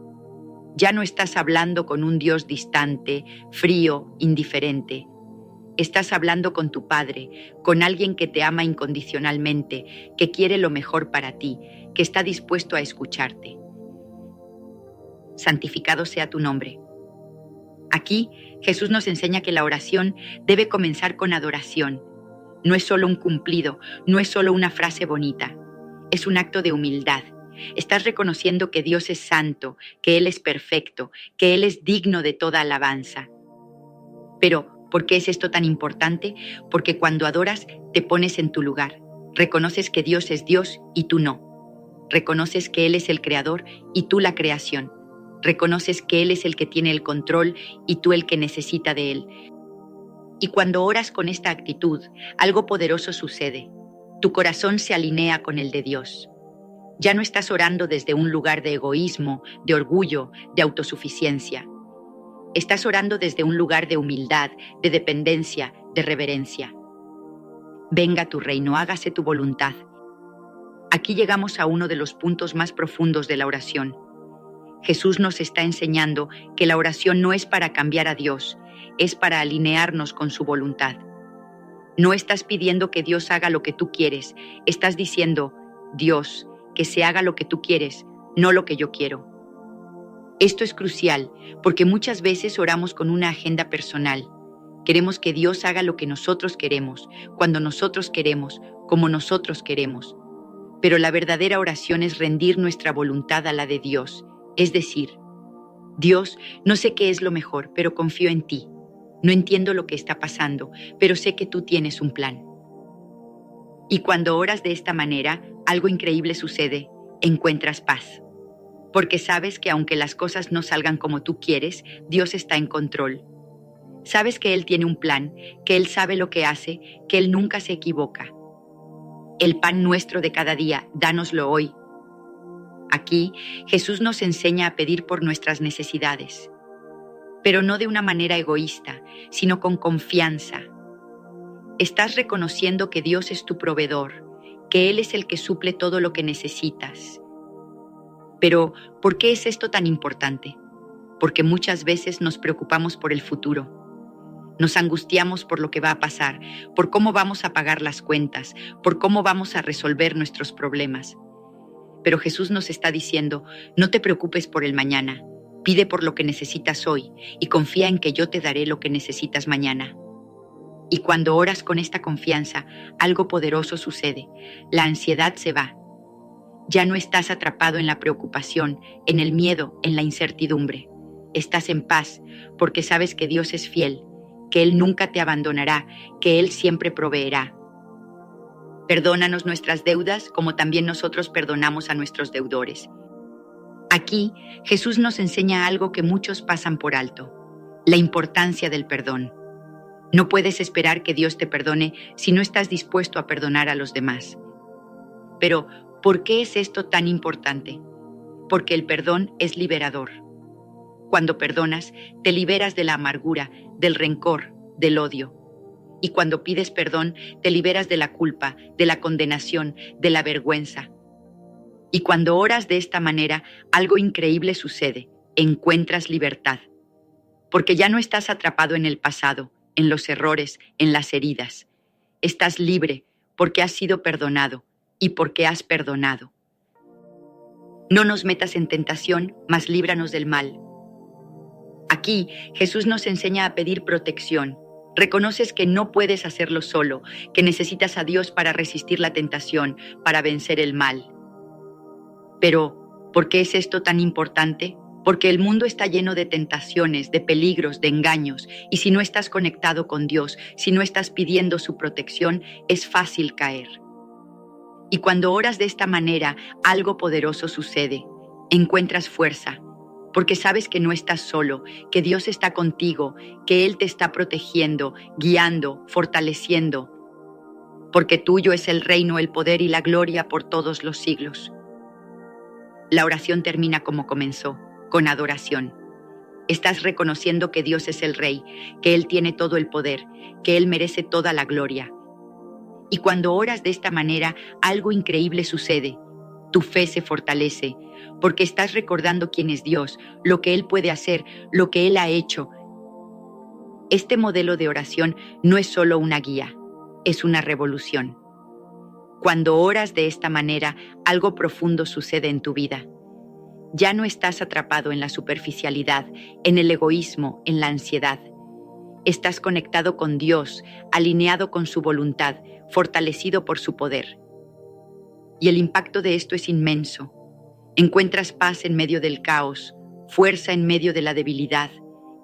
Ya no estás hablando con un Dios distante, frío, indiferente. Estás hablando con tu Padre, con alguien que te ama incondicionalmente, que quiere lo mejor para ti, que está dispuesto a escucharte. Santificado sea tu nombre. Aquí, Jesús nos enseña que la oración debe comenzar con adoración. No es solo un cumplido, no es solo una frase bonita. Es un acto de humildad. Estás reconociendo que Dios es santo, que Él es perfecto, que Él es digno de toda alabanza. Pero, ¿por qué es esto tan importante? Porque cuando adoras, te pones en tu lugar. Reconoces que Dios es Dios y tú no. Reconoces que Él es el creador y tú la creación. Reconoces que Él es el que tiene el control y tú el que necesita de Él. Y cuando oras con esta actitud, algo poderoso sucede. Tu corazón se alinea con el de Dios. Ya no estás orando desde un lugar de egoísmo, de orgullo, de autosuficiencia. Estás orando desde un lugar de humildad, de dependencia, de reverencia. Venga tu reino, hágase tu voluntad. Aquí llegamos a uno de los puntos más profundos de la oración. Jesús nos está enseñando que la oración no es para cambiar a Dios, es para alinearnos con su voluntad. No estás pidiendo que Dios haga lo que tú quieres, estás diciendo, Dios, que se haga lo que tú quieres, no lo que yo quiero. Esto es crucial porque muchas veces oramos con una agenda personal. Queremos que Dios haga lo que nosotros queremos, cuando nosotros queremos, como nosotros queremos. Pero la verdadera oración es rendir nuestra voluntad a la de Dios, es decir, Dios, no sé qué es lo mejor, pero confío en ti. No entiendo lo que está pasando, pero sé que tú tienes un plan. Y cuando oras de esta manera, algo increíble sucede, encuentras paz. Porque sabes que aunque las cosas no salgan como tú quieres, Dios está en control. Sabes que Él tiene un plan, que Él sabe lo que hace, que Él nunca se equivoca. El pan nuestro de cada día, dánoslo hoy. Aquí, Jesús nos enseña a pedir por nuestras necesidades. pero no de una manera egoísta, sino con confianza. Estás reconociendo que Dios es tu proveedor, que Él es el que suple todo lo que necesitas. Pero, ¿por qué es esto tan importante? Porque muchas veces nos preocupamos por el futuro. Nos angustiamos por lo que va a pasar, por cómo vamos a pagar las cuentas, por cómo vamos a resolver nuestros problemas. Pero Jesús nos está diciendo, no te preocupes por el mañana, pide por lo que necesitas hoy y confía en que yo te daré lo que necesitas mañana. Y cuando oras con esta confianza, algo poderoso sucede. La ansiedad se va. Ya no estás atrapado en la preocupación, en el miedo, en la incertidumbre. Estás en paz porque sabes que Dios es fiel, que Él nunca te abandonará, que Él siempre proveerá. Perdónanos nuestras deudas como también nosotros perdonamos a nuestros deudores. Aquí, Jesús nos enseña algo que muchos pasan por alto, la importancia del perdón. No puedes esperar que Dios te perdone si no estás dispuesto a perdonar a los demás. Pero, ¿por qué es esto tan importante? Porque el perdón es liberador. Cuando perdonas, te liberas de la amargura, del rencor, del odio. Y cuando pides perdón, te liberas de la culpa, de la condenación, de la vergüenza. Y cuando oras de esta manera, algo increíble sucede. Encuentras libertad. Porque ya no estás atrapado en el pasado, en los errores, en las heridas. Estás libre porque has sido perdonado y porque has perdonado. No nos metas en tentación, mas líbranos del mal. Aquí, Jesús nos enseña a pedir protección. Reconoces que no puedes hacerlo solo, que necesitas a Dios para resistir la tentación, para vencer el mal. Pero, ¿por qué es esto tan importante? Porque el mundo está lleno de tentaciones, de peligros, de engaños, y si no estás conectado con Dios, si no estás pidiendo su protección, es fácil caer. Y cuando oras de esta manera, algo poderoso sucede. Encuentras fuerza, porque sabes que no estás solo, que Dios está contigo, que Él te está protegiendo, guiando, fortaleciendo, porque tuyo es el reino, el poder y la gloria por todos los siglos. La oración termina como comenzó, con adoración. Estás reconociendo que Dios es el Rey, que Él tiene todo el poder, que Él merece toda la gloria. Y cuando oras de esta manera, algo increíble sucede. Tu fe se fortalece, porque estás recordando quién es Dios, lo que Él puede hacer, lo que Él ha hecho. Este modelo de oración no es solo una guía, es una revolución. Cuando oras de esta manera, algo profundo sucede en tu vida. Ya no estás atrapado en la superficialidad, en el egoísmo, en la ansiedad. Estás conectado con Dios, alineado con su voluntad, fortalecido por su poder. Y el impacto de esto es inmenso. Encuentras paz en medio del caos, fuerza en medio de la debilidad,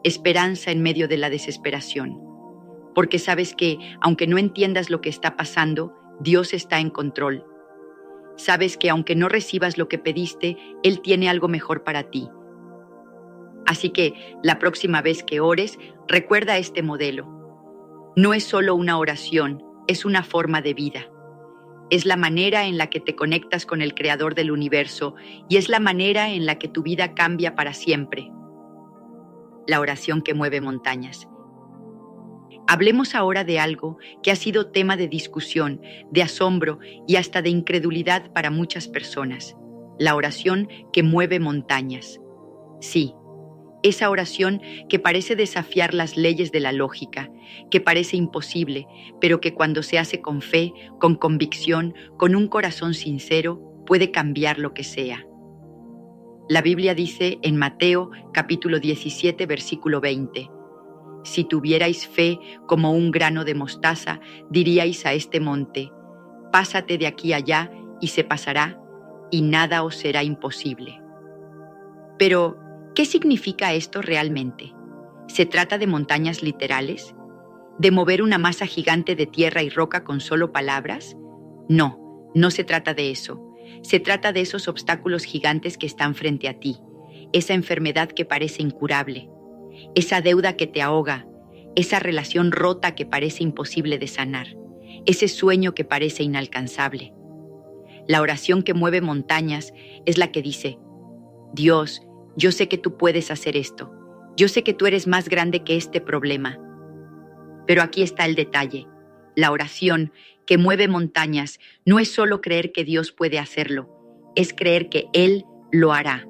esperanza en medio de la desesperación. Porque sabes que, aunque no entiendas lo que está pasando, Dios está en control. Sabes que aunque no recibas lo que pediste, Él tiene algo mejor para ti. Así que, la próxima vez que ores, recuerda este modelo. No es solo una oración, es una forma de vida. Es la manera en la que te conectas con el Creador del universo y es la manera en la que tu vida cambia para siempre. La oración que mueve montañas. Hablemos ahora de algo que ha sido tema de discusión, de asombro y hasta de incredulidad para muchas personas. La oración que mueve montañas. Sí, esa oración que parece desafiar las leyes de la lógica, que parece imposible, pero que cuando se hace con fe, con convicción, con un corazón sincero, puede cambiar lo que sea. La Biblia dice en Mateo capítulo 17, versículo 20, si tuvierais fe como un grano de mostaza, diríais a este monte, pásate de aquí allá y se pasará, y nada os será imposible. Pero, ¿qué significa esto realmente? ¿Se trata de montañas literales? ¿De mover una masa gigante de tierra y roca con solo palabras? No, no se trata de eso. Se trata de esos obstáculos gigantes que están frente a ti, esa enfermedad que parece incurable, esa deuda que te ahoga, esa relación rota que parece imposible de sanar, ese sueño que parece inalcanzable. La oración que mueve montañas es la que dice, Dios, yo sé que tú puedes hacer esto. Yo sé que tú eres más grande que este problema. Pero aquí está el detalle. La oración que mueve montañas no es solo creer que Dios puede hacerlo, es creer que Él lo hará.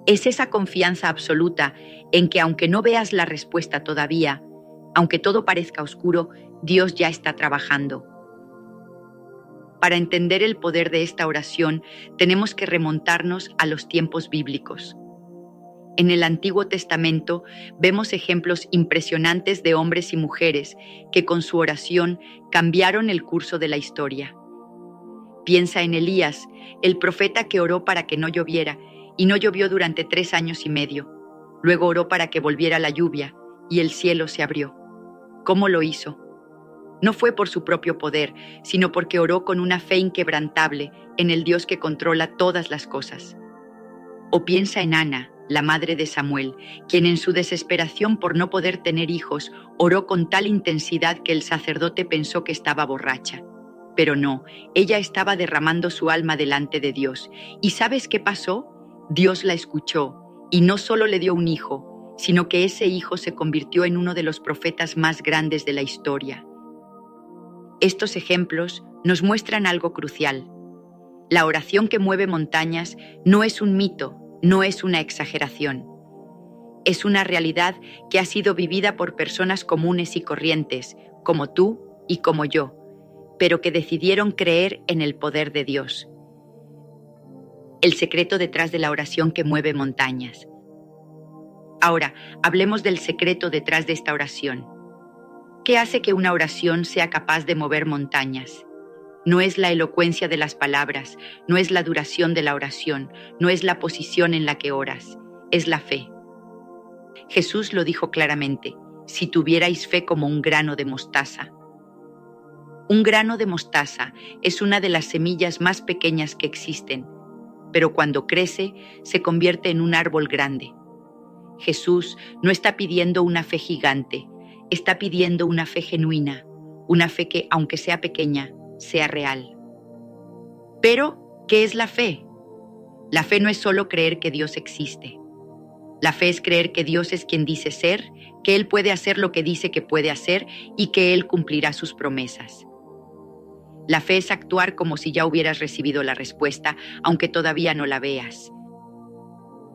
Es esa confianza absoluta en que aunque no veas la respuesta todavía, aunque todo parezca oscuro, Dios ya está trabajando. Para entender el poder de esta oración, tenemos que remontarnos a los tiempos bíblicos. En el Antiguo Testamento vemos ejemplos impresionantes de hombres y mujeres que con su oración cambiaron el curso de la historia. Piensa en Elías, el profeta que oró para que no lloviera, y no llovió durante 3 años y medio. Luego oró para que volviera la lluvia, y el cielo se abrió. ¿Cómo lo hizo? No fue por su propio poder, sino porque oró con una fe inquebrantable en el Dios que controla todas las cosas. O piensa en Ana, la madre de Samuel, quien en su desesperación por no poder tener hijos, oró con tal intensidad que el sacerdote pensó que estaba borracha. Pero no, ella estaba derramando su alma delante de Dios. ¿Y sabes qué pasó? Dios la escuchó, y no solo le dio un hijo, sino que ese hijo se convirtió en uno de los profetas más grandes de la historia. Estos ejemplos nos muestran algo crucial. La oración que mueve montañas no es un mito, no es una exageración. Es una realidad que ha sido vivida por personas comunes y corrientes, como tú y como yo, pero que decidieron creer en el poder de Dios. El secreto detrás de la oración que mueve montañas. Ahora, hablemos del secreto detrás de esta oración. ¿Qué hace que una oración sea capaz de mover montañas? No es la elocuencia de las palabras, no es la duración de la oración, no es la posición en la que oras, es la fe. Jesús lo dijo claramente: si tuvierais fe como un grano de mostaza. Un grano de mostaza es una de las semillas más pequeñas que existen, pero cuando crece se convierte en un árbol grande. Jesús no está pidiendo una fe gigante, está pidiendo una fe genuina, una fe que, aunque sea pequeña, sea real. Pero, ¿qué es la fe? La fe no es solo creer que Dios existe. La fe es creer que Dios es quien dice ser, que Él puede hacer lo que dice que puede hacer y que Él cumplirá sus promesas. La fe es actuar como si ya hubieras recibido la respuesta, aunque todavía no la veas.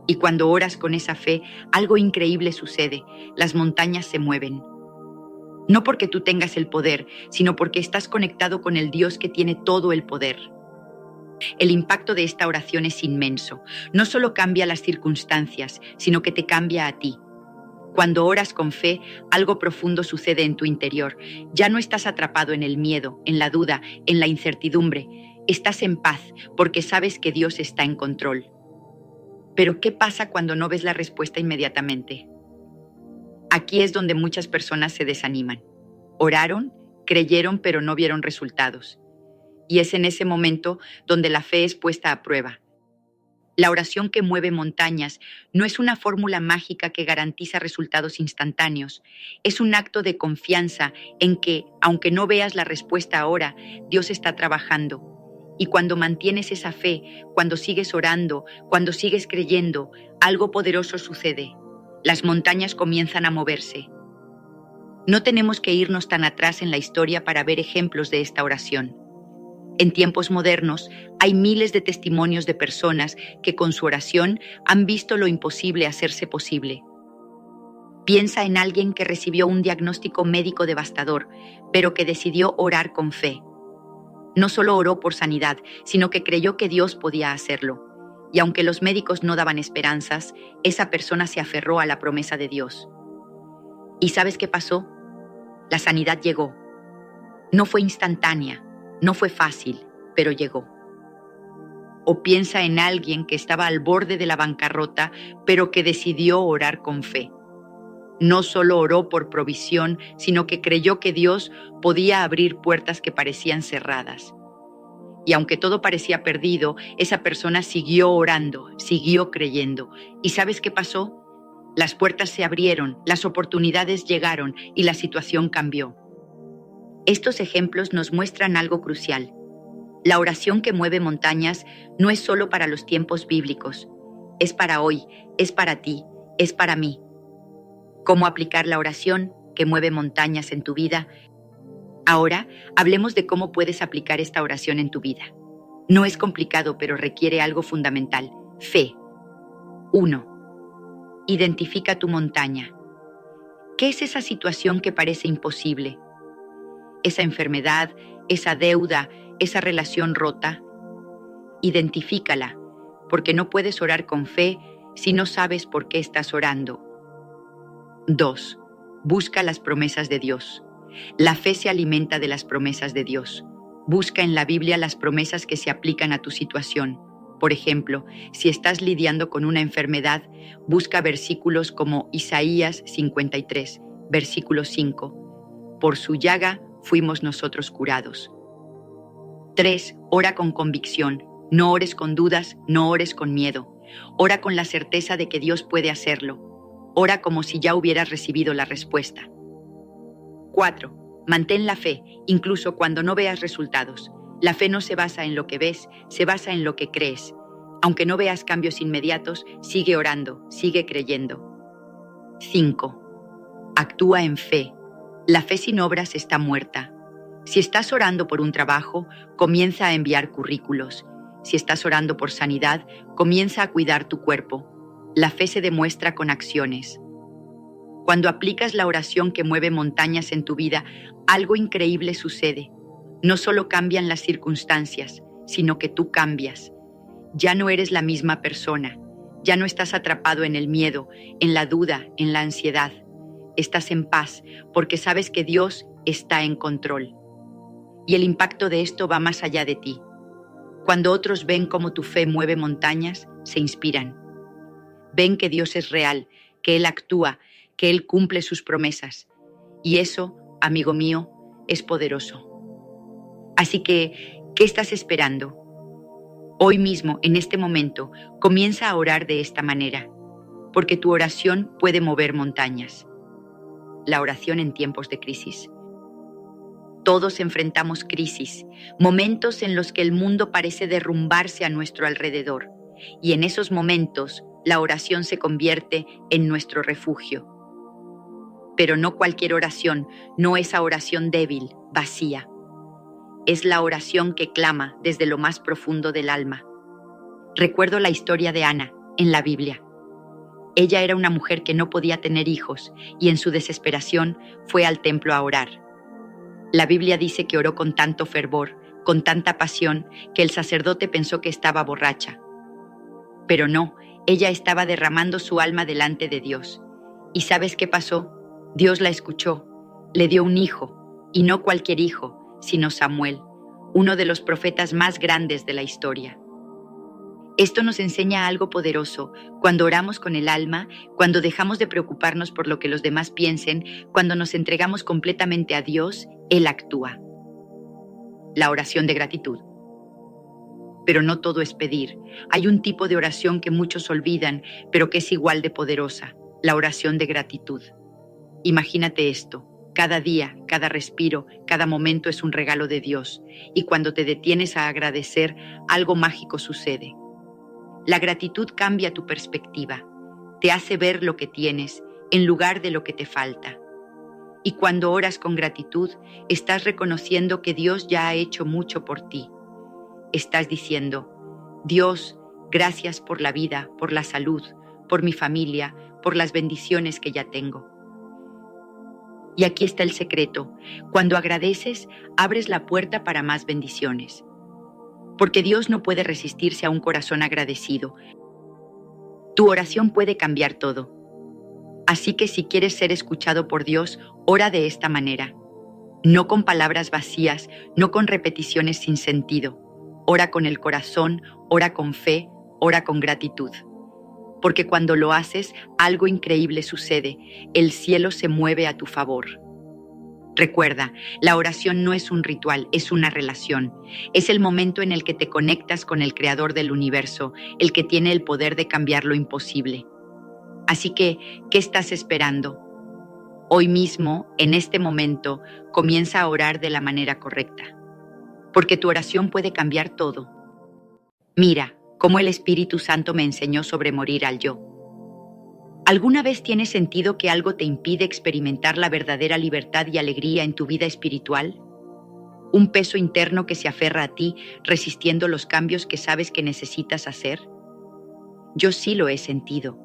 Y cuando oras con esa fe, algo increíble sucede, las montañas se mueven. No porque tú tengas el poder, sino porque estás conectado con el Dios que tiene todo el poder. El impacto de esta oración es inmenso. No solo cambia las circunstancias, sino que te cambia a ti. Cuando oras con fe, algo profundo sucede en tu interior. Ya no estás atrapado en el miedo, en la duda, en la incertidumbre. Estás en paz porque sabes que Dios está en control. Pero ¿qué pasa cuando no ves la respuesta inmediatamente? Aquí es donde muchas personas se desaniman. Oraron, creyeron, pero no vieron resultados. Y es en ese momento donde la fe es puesta a prueba. La oración que mueve montañas no es una fórmula mágica que garantiza resultados instantáneos. Es un acto de confianza en que, aunque no veas la respuesta ahora, Dios está trabajando. Y cuando mantienes esa fe, cuando sigues orando, cuando sigues creyendo, algo poderoso sucede. Las montañas comienzan a moverse. No tenemos que irnos tan atrás en la historia para ver ejemplos de esta oración. En tiempos modernos, hay miles de testimonios de personas que con su oración han visto lo imposible hacerse posible. Piensa en alguien que recibió un diagnóstico médico devastador, pero que decidió orar con fe. No solo oró por sanidad, sino que creyó que Dios podía hacerlo. Y aunque los médicos no daban esperanzas, esa persona se aferró a la promesa de Dios. ¿Y sabes qué pasó? La sanidad llegó. No fue instantánea, no fue fácil, pero llegó. O piensa en alguien que estaba al borde de la bancarrota, pero que decidió orar con fe. No solo oró por provisión, sino que creyó que Dios podía abrir puertas que parecían cerradas. Y aunque todo parecía perdido, esa persona siguió orando, siguió creyendo. ¿Y sabes qué pasó? Las puertas se abrieron, las oportunidades llegaron y la situación cambió. Estos ejemplos nos muestran algo crucial. La oración que mueve montañas no es solo para los tiempos bíblicos. Es para hoy, es para ti, es para mí. cómo aplicar la oración que mueve montañas en tu vida. Ahora hablemos de cómo puedes aplicar esta oración en tu vida. No es complicado, pero requiere algo fundamental: fe. 1. Identifica tu montaña. ¿Qué es esa situación que parece imposible? Esa enfermedad, esa deuda, esa relación rota. Identifícala, porque no puedes orar con fe si no sabes por qué estás orando. 2. Busca las promesas de Dios. La fe se alimenta de las promesas de Dios. Busca en la Biblia las promesas que se aplican a tu situación. Por ejemplo, si estás lidiando con una enfermedad, busca versículos como Isaías 53, versículo 5. Por su llaga fuimos nosotros curados. 3. Ora con convicción. No ores con dudas, no ores con miedo. Ora con la certeza de que Dios puede hacerlo. Ora como si ya hubieras recibido la respuesta. 4. Mantén la fe, incluso cuando no veas resultados. La fe no se basa en lo que ves, se basa en lo que crees. Aunque no veas cambios inmediatos, sigue orando, sigue creyendo. 5. Actúa en fe. La fe sin obras está muerta. Si estás orando por un trabajo, comienza a enviar currículos. Si estás orando por sanidad, comienza a cuidar tu cuerpo. La fe se demuestra con acciones. Cuando aplicas la oración que mueve montañas en tu vida, algo increíble sucede. No solo cambian las circunstancias, sino que tú cambias. Ya no eres la misma persona. Ya no estás atrapado en el miedo, en la duda, en la ansiedad. Estás en paz porque sabes que Dios está en control. Y el impacto de esto va más allá de ti. Cuando otros ven cómo tu fe mueve montañas, se inspiran. Ven que Dios es real, que Él actúa, que Él cumple sus promesas. Y eso, amigo mío, es poderoso. Así que, ¿qué estás esperando? Hoy mismo, en este momento, comienza a orar de esta manera, porque tu oración puede mover montañas. La oración en tiempos de crisis. Todos enfrentamos crisis, momentos en los que el mundo parece derrumbarse a nuestro alrededor, y en esos momentos la oración se convierte en nuestro refugio. Pero no cualquier oración, no esa oración débil, vacía. Es la oración que clama desde lo más profundo del alma. Recuerdo la historia de Ana en la Biblia. Ella era una mujer que no podía tener hijos y en su desesperación fue al templo a orar. La Biblia dice que oró con tanto fervor, con tanta pasión, que el sacerdote pensó que estaba borracha. Pero no, ella estaba derramando su alma delante de Dios. ¿Y sabes qué pasó? Dios la escuchó, le dio un hijo, y no cualquier hijo, sino Samuel, uno de los profetas más grandes de la historia. Esto nos enseña algo poderoso. Cuando oramos con el alma, cuando dejamos de preocuparnos por lo que los demás piensen, cuando nos entregamos completamente a Dios, Él actúa. La oración de gratitud. Pero no todo es pedir. Hay un tipo de oración que muchos olvidan, pero que es igual de poderosa: la oración de gratitud. Imagínate esto. Cada día, cada respiro, cada momento es un regalo de Dios, y cuando te detienes a agradecer, algo mágico sucede. La gratitud cambia tu perspectiva, te hace ver lo que tienes en lugar de lo que te falta. Y cuando oras con gratitud, estás reconociendo que Dios ya ha hecho mucho por ti. Estás diciendo: Dios, gracias por la vida, por la salud, por mi familia, por las bendiciones que ya tengo. Y aquí está el secreto: cuando agradeces, abres la puerta para más bendiciones. Porque Dios no puede resistirse a un corazón agradecido. Tu oración puede cambiar todo. Así que si quieres ser escuchado por Dios, ora de esta manera. No con palabras vacías, no con repeticiones sin sentido. Ora con el corazón, ora con fe, ora con gratitud. Porque cuando lo haces, algo increíble sucede. El cielo se mueve a tu favor. Recuerda, la oración no es un ritual, es una relación. Es el momento en el que te conectas con el Creador del universo, el que tiene el poder de cambiar lo imposible. Así que, ¿qué estás esperando? Hoy mismo, en este momento, comienza a orar de la manera correcta. Porque tu oración puede cambiar todo. Mira cómo el Espíritu Santo me enseñó sobre morir al yo. ¿Alguna vez tiene sentido que algo te impide experimentar la verdadera libertad y alegría en tu vida espiritual? ¿Un peso interno que se aferra a ti, resistiendo los cambios que sabes que necesitas hacer? Yo sí lo he sentido.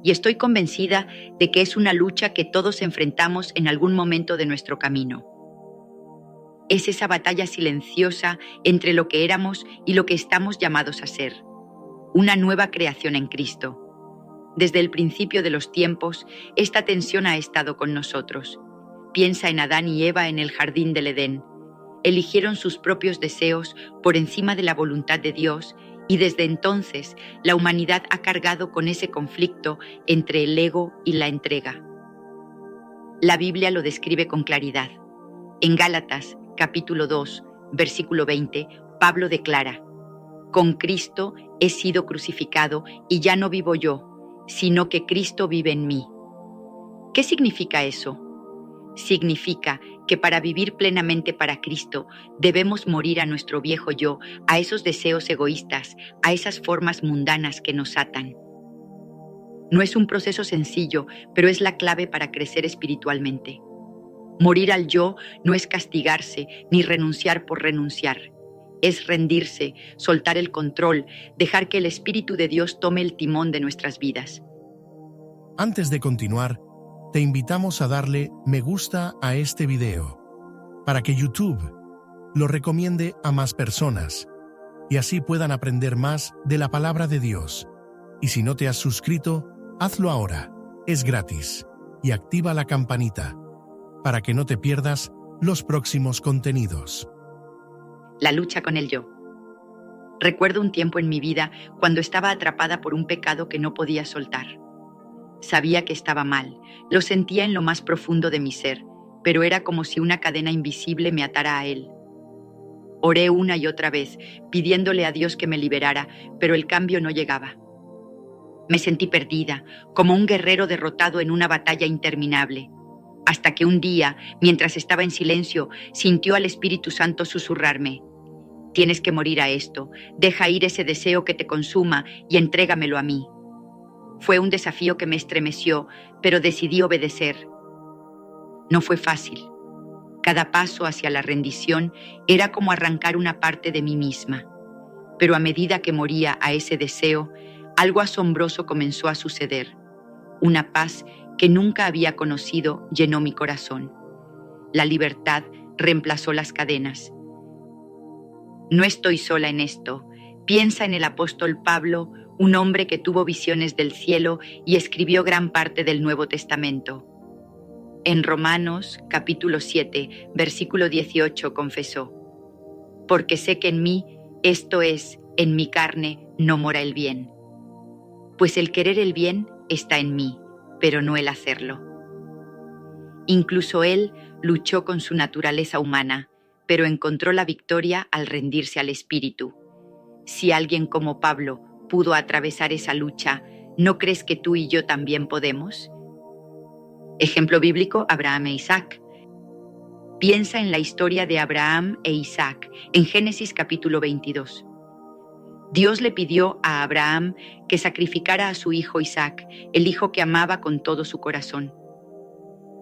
Y estoy convencida de que es una lucha que todos enfrentamos en algún momento de nuestro camino. Es esa batalla silenciosa entre lo que éramos y lo que estamos llamados a ser. Una nueva creación en Cristo. Desde el principio de los tiempos, esta tensión ha estado con nosotros. Piensa en Adán y Eva en el jardín del Edén. Eligieron sus propios deseos por encima de la voluntad de Dios y desde entonces la humanidad ha cargado con ese conflicto entre el ego y la entrega. La Biblia lo describe con claridad. En Gálatas, capítulo 2, versículo 20, Pablo declara: «Con Cristo he sido crucificado y ya no vivo yo, sino que Cristo vive en mí». ¿Qué significa eso? Significa que para vivir plenamente para Cristo debemos morir a nuestro viejo yo, a esos deseos egoístas, a esas formas mundanas que nos atan. No es un proceso sencillo, pero es la clave para crecer espiritualmente. Morir al yo no es castigarse ni renunciar por renunciar. Es rendirse, soltar el control, dejar que el Espíritu de Dios tome el timón de nuestras vidas. Antes de continuar, te invitamos a darle me gusta a este video para que YouTube lo recomiende a más personas y así puedan aprender más de la palabra de Dios. Y si no te has suscrito, hazlo ahora, es gratis, y activa la campanita para que no te pierdas los próximos contenidos. La lucha con el yo. Recuerdo un tiempo en mi vida cuando estaba atrapada por un pecado que no podía soltar. Sabía que estaba mal, lo sentía en lo más profundo de mi ser, pero era como si una cadena invisible me atara a él. Oré una y otra vez, pidiéndole a Dios que me liberara, pero el cambio no llegaba. Me sentí perdida, como un guerrero derrotado en una batalla interminable, hasta que un día, mientras estaba en silencio, sintió al Espíritu Santo susurrarme: «Tienes que morir a esto, deja ir ese deseo que te consuma y entrégamelo a mí». Fue un desafío que me estremeció, pero decidí obedecer. No fue fácil. Cada paso hacia la rendición era como arrancar una parte de mí misma. Pero a medida que moría a ese deseo, algo asombroso comenzó a suceder. Una paz que nunca había conocido llenó mi corazón. La libertad reemplazó las cadenas. No estoy sola en esto. Piensa en el apóstol Pablo, un hombre que tuvo visiones del cielo y escribió gran parte del Nuevo Testamento. En Romanos, capítulo 7, versículo 18, confesó: «Porque sé que en mí, esto es, en mi carne, no mora el bien. Pues el querer el bien está en mí, pero no el hacerlo». Incluso él luchó con su naturaleza humana, pero encontró la victoria al rendirse al Espíritu. Si alguien como Pablo pudo atravesar esa lucha, ¿no crees que tú y yo también podemos? Ejemplo bíblico: Abraham e Isaac. Piensa en la historia de Abraham e Isaac en Génesis capítulo 22. Dios le pidió a Abraham que sacrificara a su hijo Isaac, el hijo que amaba con todo su corazón.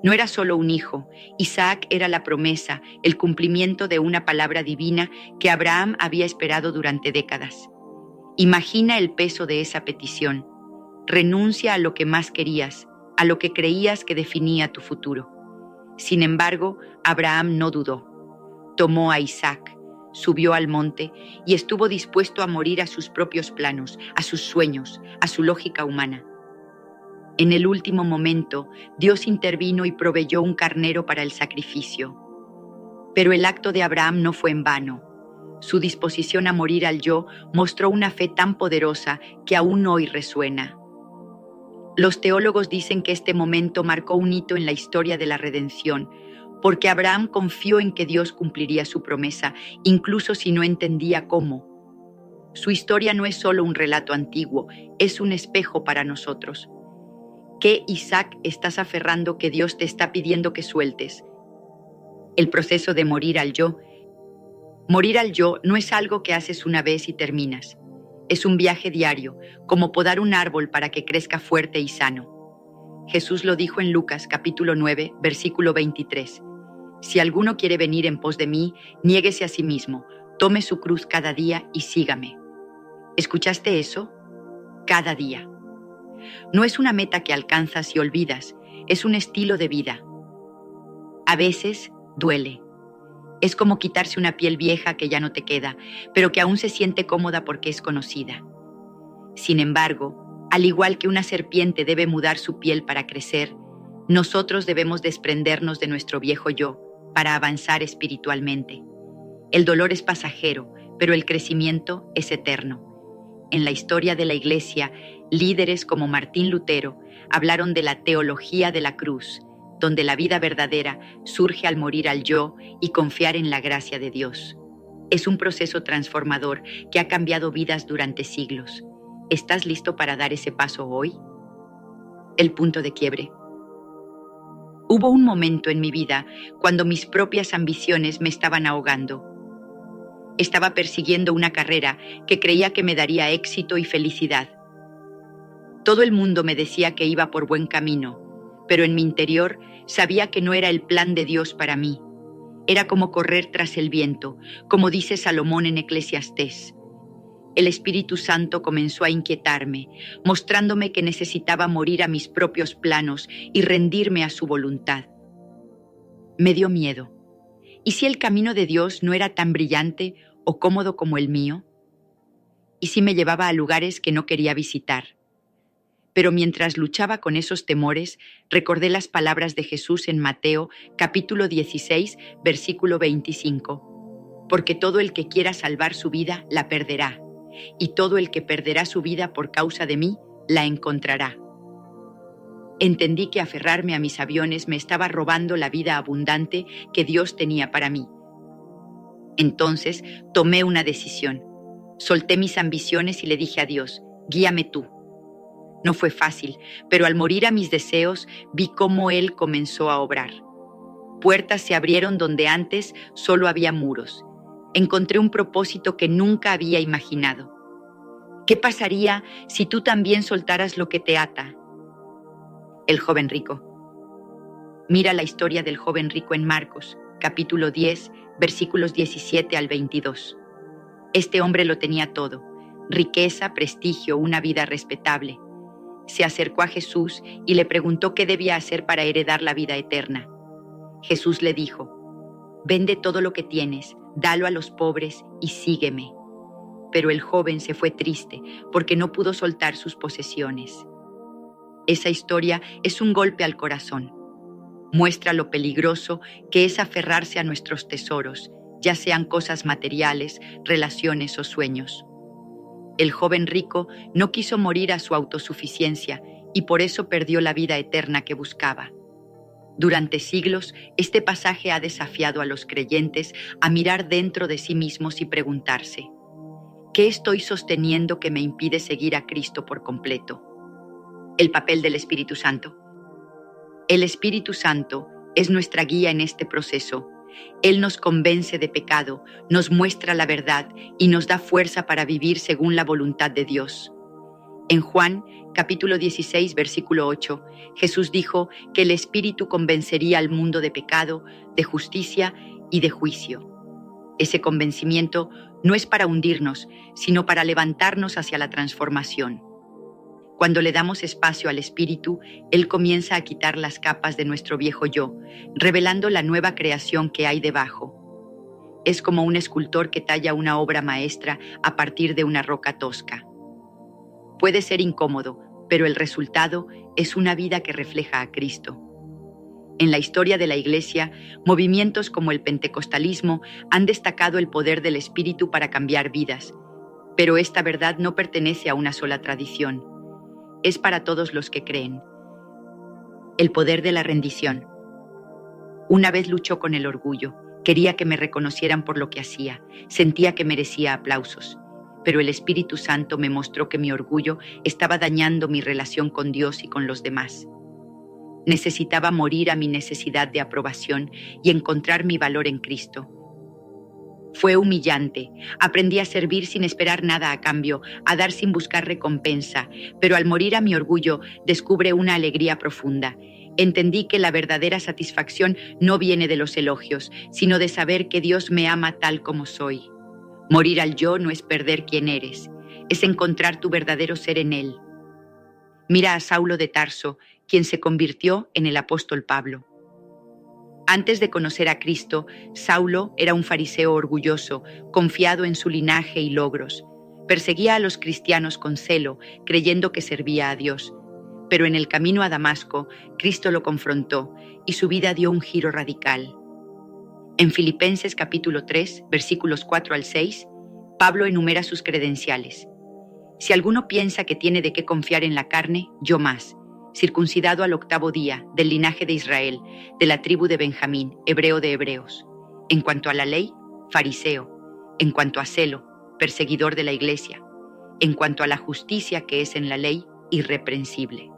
No era solo un hijo, Isaac era la promesa, el cumplimiento de una palabra divina que Abraham había esperado durante décadas. Imagina el peso de esa petición. Renuncia a lo que más querías, a lo que creías que definía tu futuro. Sin embargo, Abraham no dudó. Tomó a Isaac, subió al monte y estuvo dispuesto a morir a sus propios planos, a sus sueños, a su lógica humana. En el último momento, Dios intervino y proveyó un carnero para el sacrificio. Pero el acto de Abraham no fue en vano. Su disposición a morir al yo mostró una fe tan poderosa que aún hoy resuena. Los teólogos dicen que este momento marcó un hito en la historia de la redención, porque Abraham confió en que Dios cumpliría su promesa, incluso si no entendía cómo. Su historia no es solo un relato antiguo, es un espejo para nosotros. ¿Qué, Isaac, estás aferrando que Dios te está pidiendo que sueltes? El proceso de morir al yo. Morir al yo no es algo que haces una vez y terminas. Es un viaje diario, como podar un árbol para que crezca fuerte y sano. Jesús lo dijo en Lucas capítulo 9, versículo 23. Si alguno quiere venir en pos de mí, niéguese a sí mismo, tome su cruz cada día y sígame. ¿Escuchaste eso? Cada día. No es una meta que alcanzas y olvidas, es un estilo de vida. A veces duele. Es como quitarse una piel vieja que ya no te queda, pero que aún se siente cómoda porque es conocida. Sin embargo, al igual que una serpiente debe mudar su piel para crecer, nosotros debemos desprendernos de nuestro viejo yo para avanzar espiritualmente. El dolor es pasajero, pero el crecimiento es eterno. En la historia de la Iglesia, líderes como Martín Lutero hablaron de la teología de la cruz, donde la vida verdadera surge al morir al yo y confiar en la gracia de Dios. Es un proceso transformador que ha cambiado vidas durante siglos. ¿Estás listo para dar ese paso hoy? El punto de quiebre. Hubo un momento en mi vida cuando mis propias ambiciones me estaban ahogando. Estaba persiguiendo una carrera que creía que me daría éxito y felicidad. Todo el mundo me decía que iba por buen camino, pero en mi interior sabía que no era el plan de Dios para mí. Era como correr tras el viento, como dice Salomón en Eclesiastés. El Espíritu Santo comenzó a inquietarme, mostrándome que necesitaba morir a mis propios planos y rendirme a su voluntad. Me dio miedo. ¿Y si el camino de Dios no era tan brillante o cómodo como el mío? ¿Y si me llevaba a lugares que no quería visitar? Pero mientras luchaba con esos temores, recordé las palabras de Jesús en Mateo, capítulo 16, versículo 25. Porque todo el que quiera salvar su vida, la perderá, y todo el que perderá su vida por causa de mí, la encontrará. Entendí que aferrarme a mis aviones me estaba robando la vida abundante que Dios tenía para mí. Entonces tomé una decisión. Solté mis ambiciones y le dije a Dios, guíame tú. No fue fácil, pero al morir a mis deseos, vi cómo Él comenzó a obrar. Puertas se abrieron donde antes solo había muros. Encontré un propósito que nunca había imaginado. ¿Qué pasaría si tú también soltaras lo que te ata? El joven rico. Mira la historia del joven rico en Marcos, capítulo 10, versículos 17 al 22. Este hombre lo tenía todo: riqueza, prestigio, una vida respetable. Se acercó a Jesús y le preguntó qué debía hacer para heredar la vida eterna. Jesús le dijo, vende todo lo que tienes, dalo a los pobres y sígueme. Pero el joven se fue triste porque no pudo soltar sus posesiones. Esa historia es un golpe al corazón. Muestra lo peligroso que es aferrarse a nuestros tesoros, ya sean cosas materiales, relaciones o sueños. El joven rico no quiso morir a su autosuficiencia y por eso perdió la vida eterna que buscaba. Durante siglos, este pasaje ha desafiado a los creyentes a mirar dentro de sí mismos y preguntarse, ¿qué estoy sosteniendo que me impide seguir a Cristo por completo? El papel del Espíritu Santo. El Espíritu Santo es nuestra guía en este proceso. Él nos convence de pecado, nos muestra la verdad y nos da fuerza para vivir según la voluntad de Dios. En Juan, capítulo 16, versículo 8, Jesús dijo que el Espíritu convencería al mundo de pecado, de justicia y de juicio. Ese convencimiento no es para hundirnos, sino para levantarnos hacia la transformación. Cuando le damos espacio al Espíritu, Él comienza a quitar las capas de nuestro viejo yo, revelando la nueva creación que hay debajo. Es como un escultor que talla una obra maestra a partir de una roca tosca. Puede ser incómodo, pero el resultado es una vida que refleja a Cristo. En la historia de la Iglesia, movimientos como el pentecostalismo han destacado el poder del Espíritu para cambiar vidas, pero esta verdad no pertenece a una sola tradición. Es para todos los que creen. El poder de la rendición. Una vez luchó con el orgullo. Quería que me reconocieran por lo que hacía. Sentía que merecía aplausos. Pero el Espíritu Santo me mostró que mi orgullo estaba dañando mi relación con Dios y con los demás. Necesitaba morir a mi necesidad de aprobación y encontrar mi valor en Cristo. Fue humillante. Aprendí a servir sin esperar nada a cambio, a dar sin buscar recompensa, pero al morir a mi orgullo descubre una alegría profunda. Entendí que la verdadera satisfacción no viene de los elogios, sino de saber que Dios me ama tal como soy. Morir al yo no es perder quién eres, es encontrar tu verdadero ser en Él. Mira a Saulo de Tarso, quien se convirtió en el apóstol Pablo. Antes de conocer a Cristo, Saulo era un fariseo orgulloso, confiado en su linaje y logros. Perseguía a los cristianos con celo, creyendo que servía a Dios. Pero en el camino a Damasco, Cristo lo confrontó y su vida dio un giro radical. En Filipenses capítulo 3, versículos 4 al 6, Pablo enumera sus credenciales. Si alguno piensa que tiene de qué confiar en la carne, yo más. Circuncidado al 8º día, del linaje de Israel, de la tribu de Benjamín, hebreo de hebreos. En cuanto a la ley, fariseo. En cuanto a celo, perseguidor de la iglesia. En cuanto a la justicia que es en la ley, irreprensible.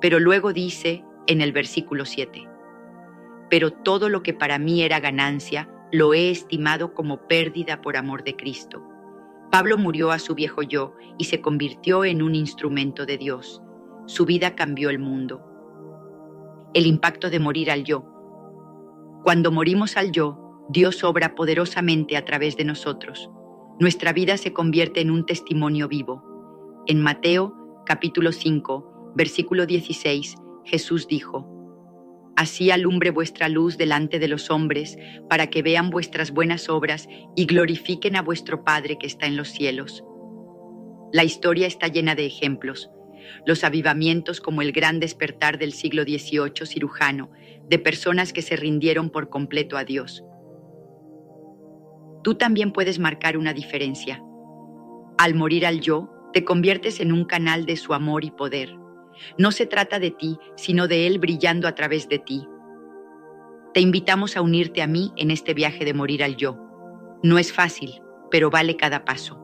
Pero luego dice en el versículo 7, pero todo lo que para mí era ganancia, lo he estimado como pérdida por amor de Cristo. Pablo murió a su viejo yo y se convirtió en un instrumento de Dios. Su vida cambió el mundo. El impacto de morir al yo. Cuando morimos al yo, Dios obra poderosamente a través de nosotros. Nuestra vida se convierte en un testimonio vivo. En Mateo, capítulo 5, versículo 16, Jesús dijo: Así alumbre vuestra luz delante de los hombres, para que vean vuestras buenas obras y glorifiquen a vuestro Padre que está en los cielos. La historia está llena de ejemplos. Los avivamientos como el gran despertar del siglo XVIII cirujano, de personas que se rindieron por completo a Dios. Tú también puedes marcar una diferencia. Al morir al yo, te conviertes en un canal de su amor y poder. No se trata de ti, sino de Él brillando a través de ti. Te invitamos a unirte a mí en este viaje de morir al yo. No es fácil, pero vale cada paso.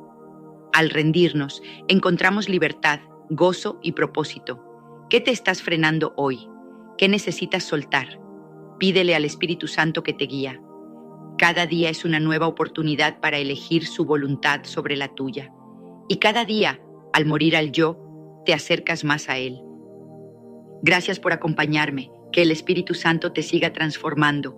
Al rendirnos, encontramos libertad, gozo y propósito. ¿Qué te estás frenando hoy? ¿Qué necesitas soltar? Pídele al Espíritu Santo que te guía. Cada día es una nueva oportunidad para elegir su voluntad sobre la tuya. Y cada día, al morir al yo, te acercas más a Él. Gracias por acompañarme. Que el Espíritu Santo te siga transformando.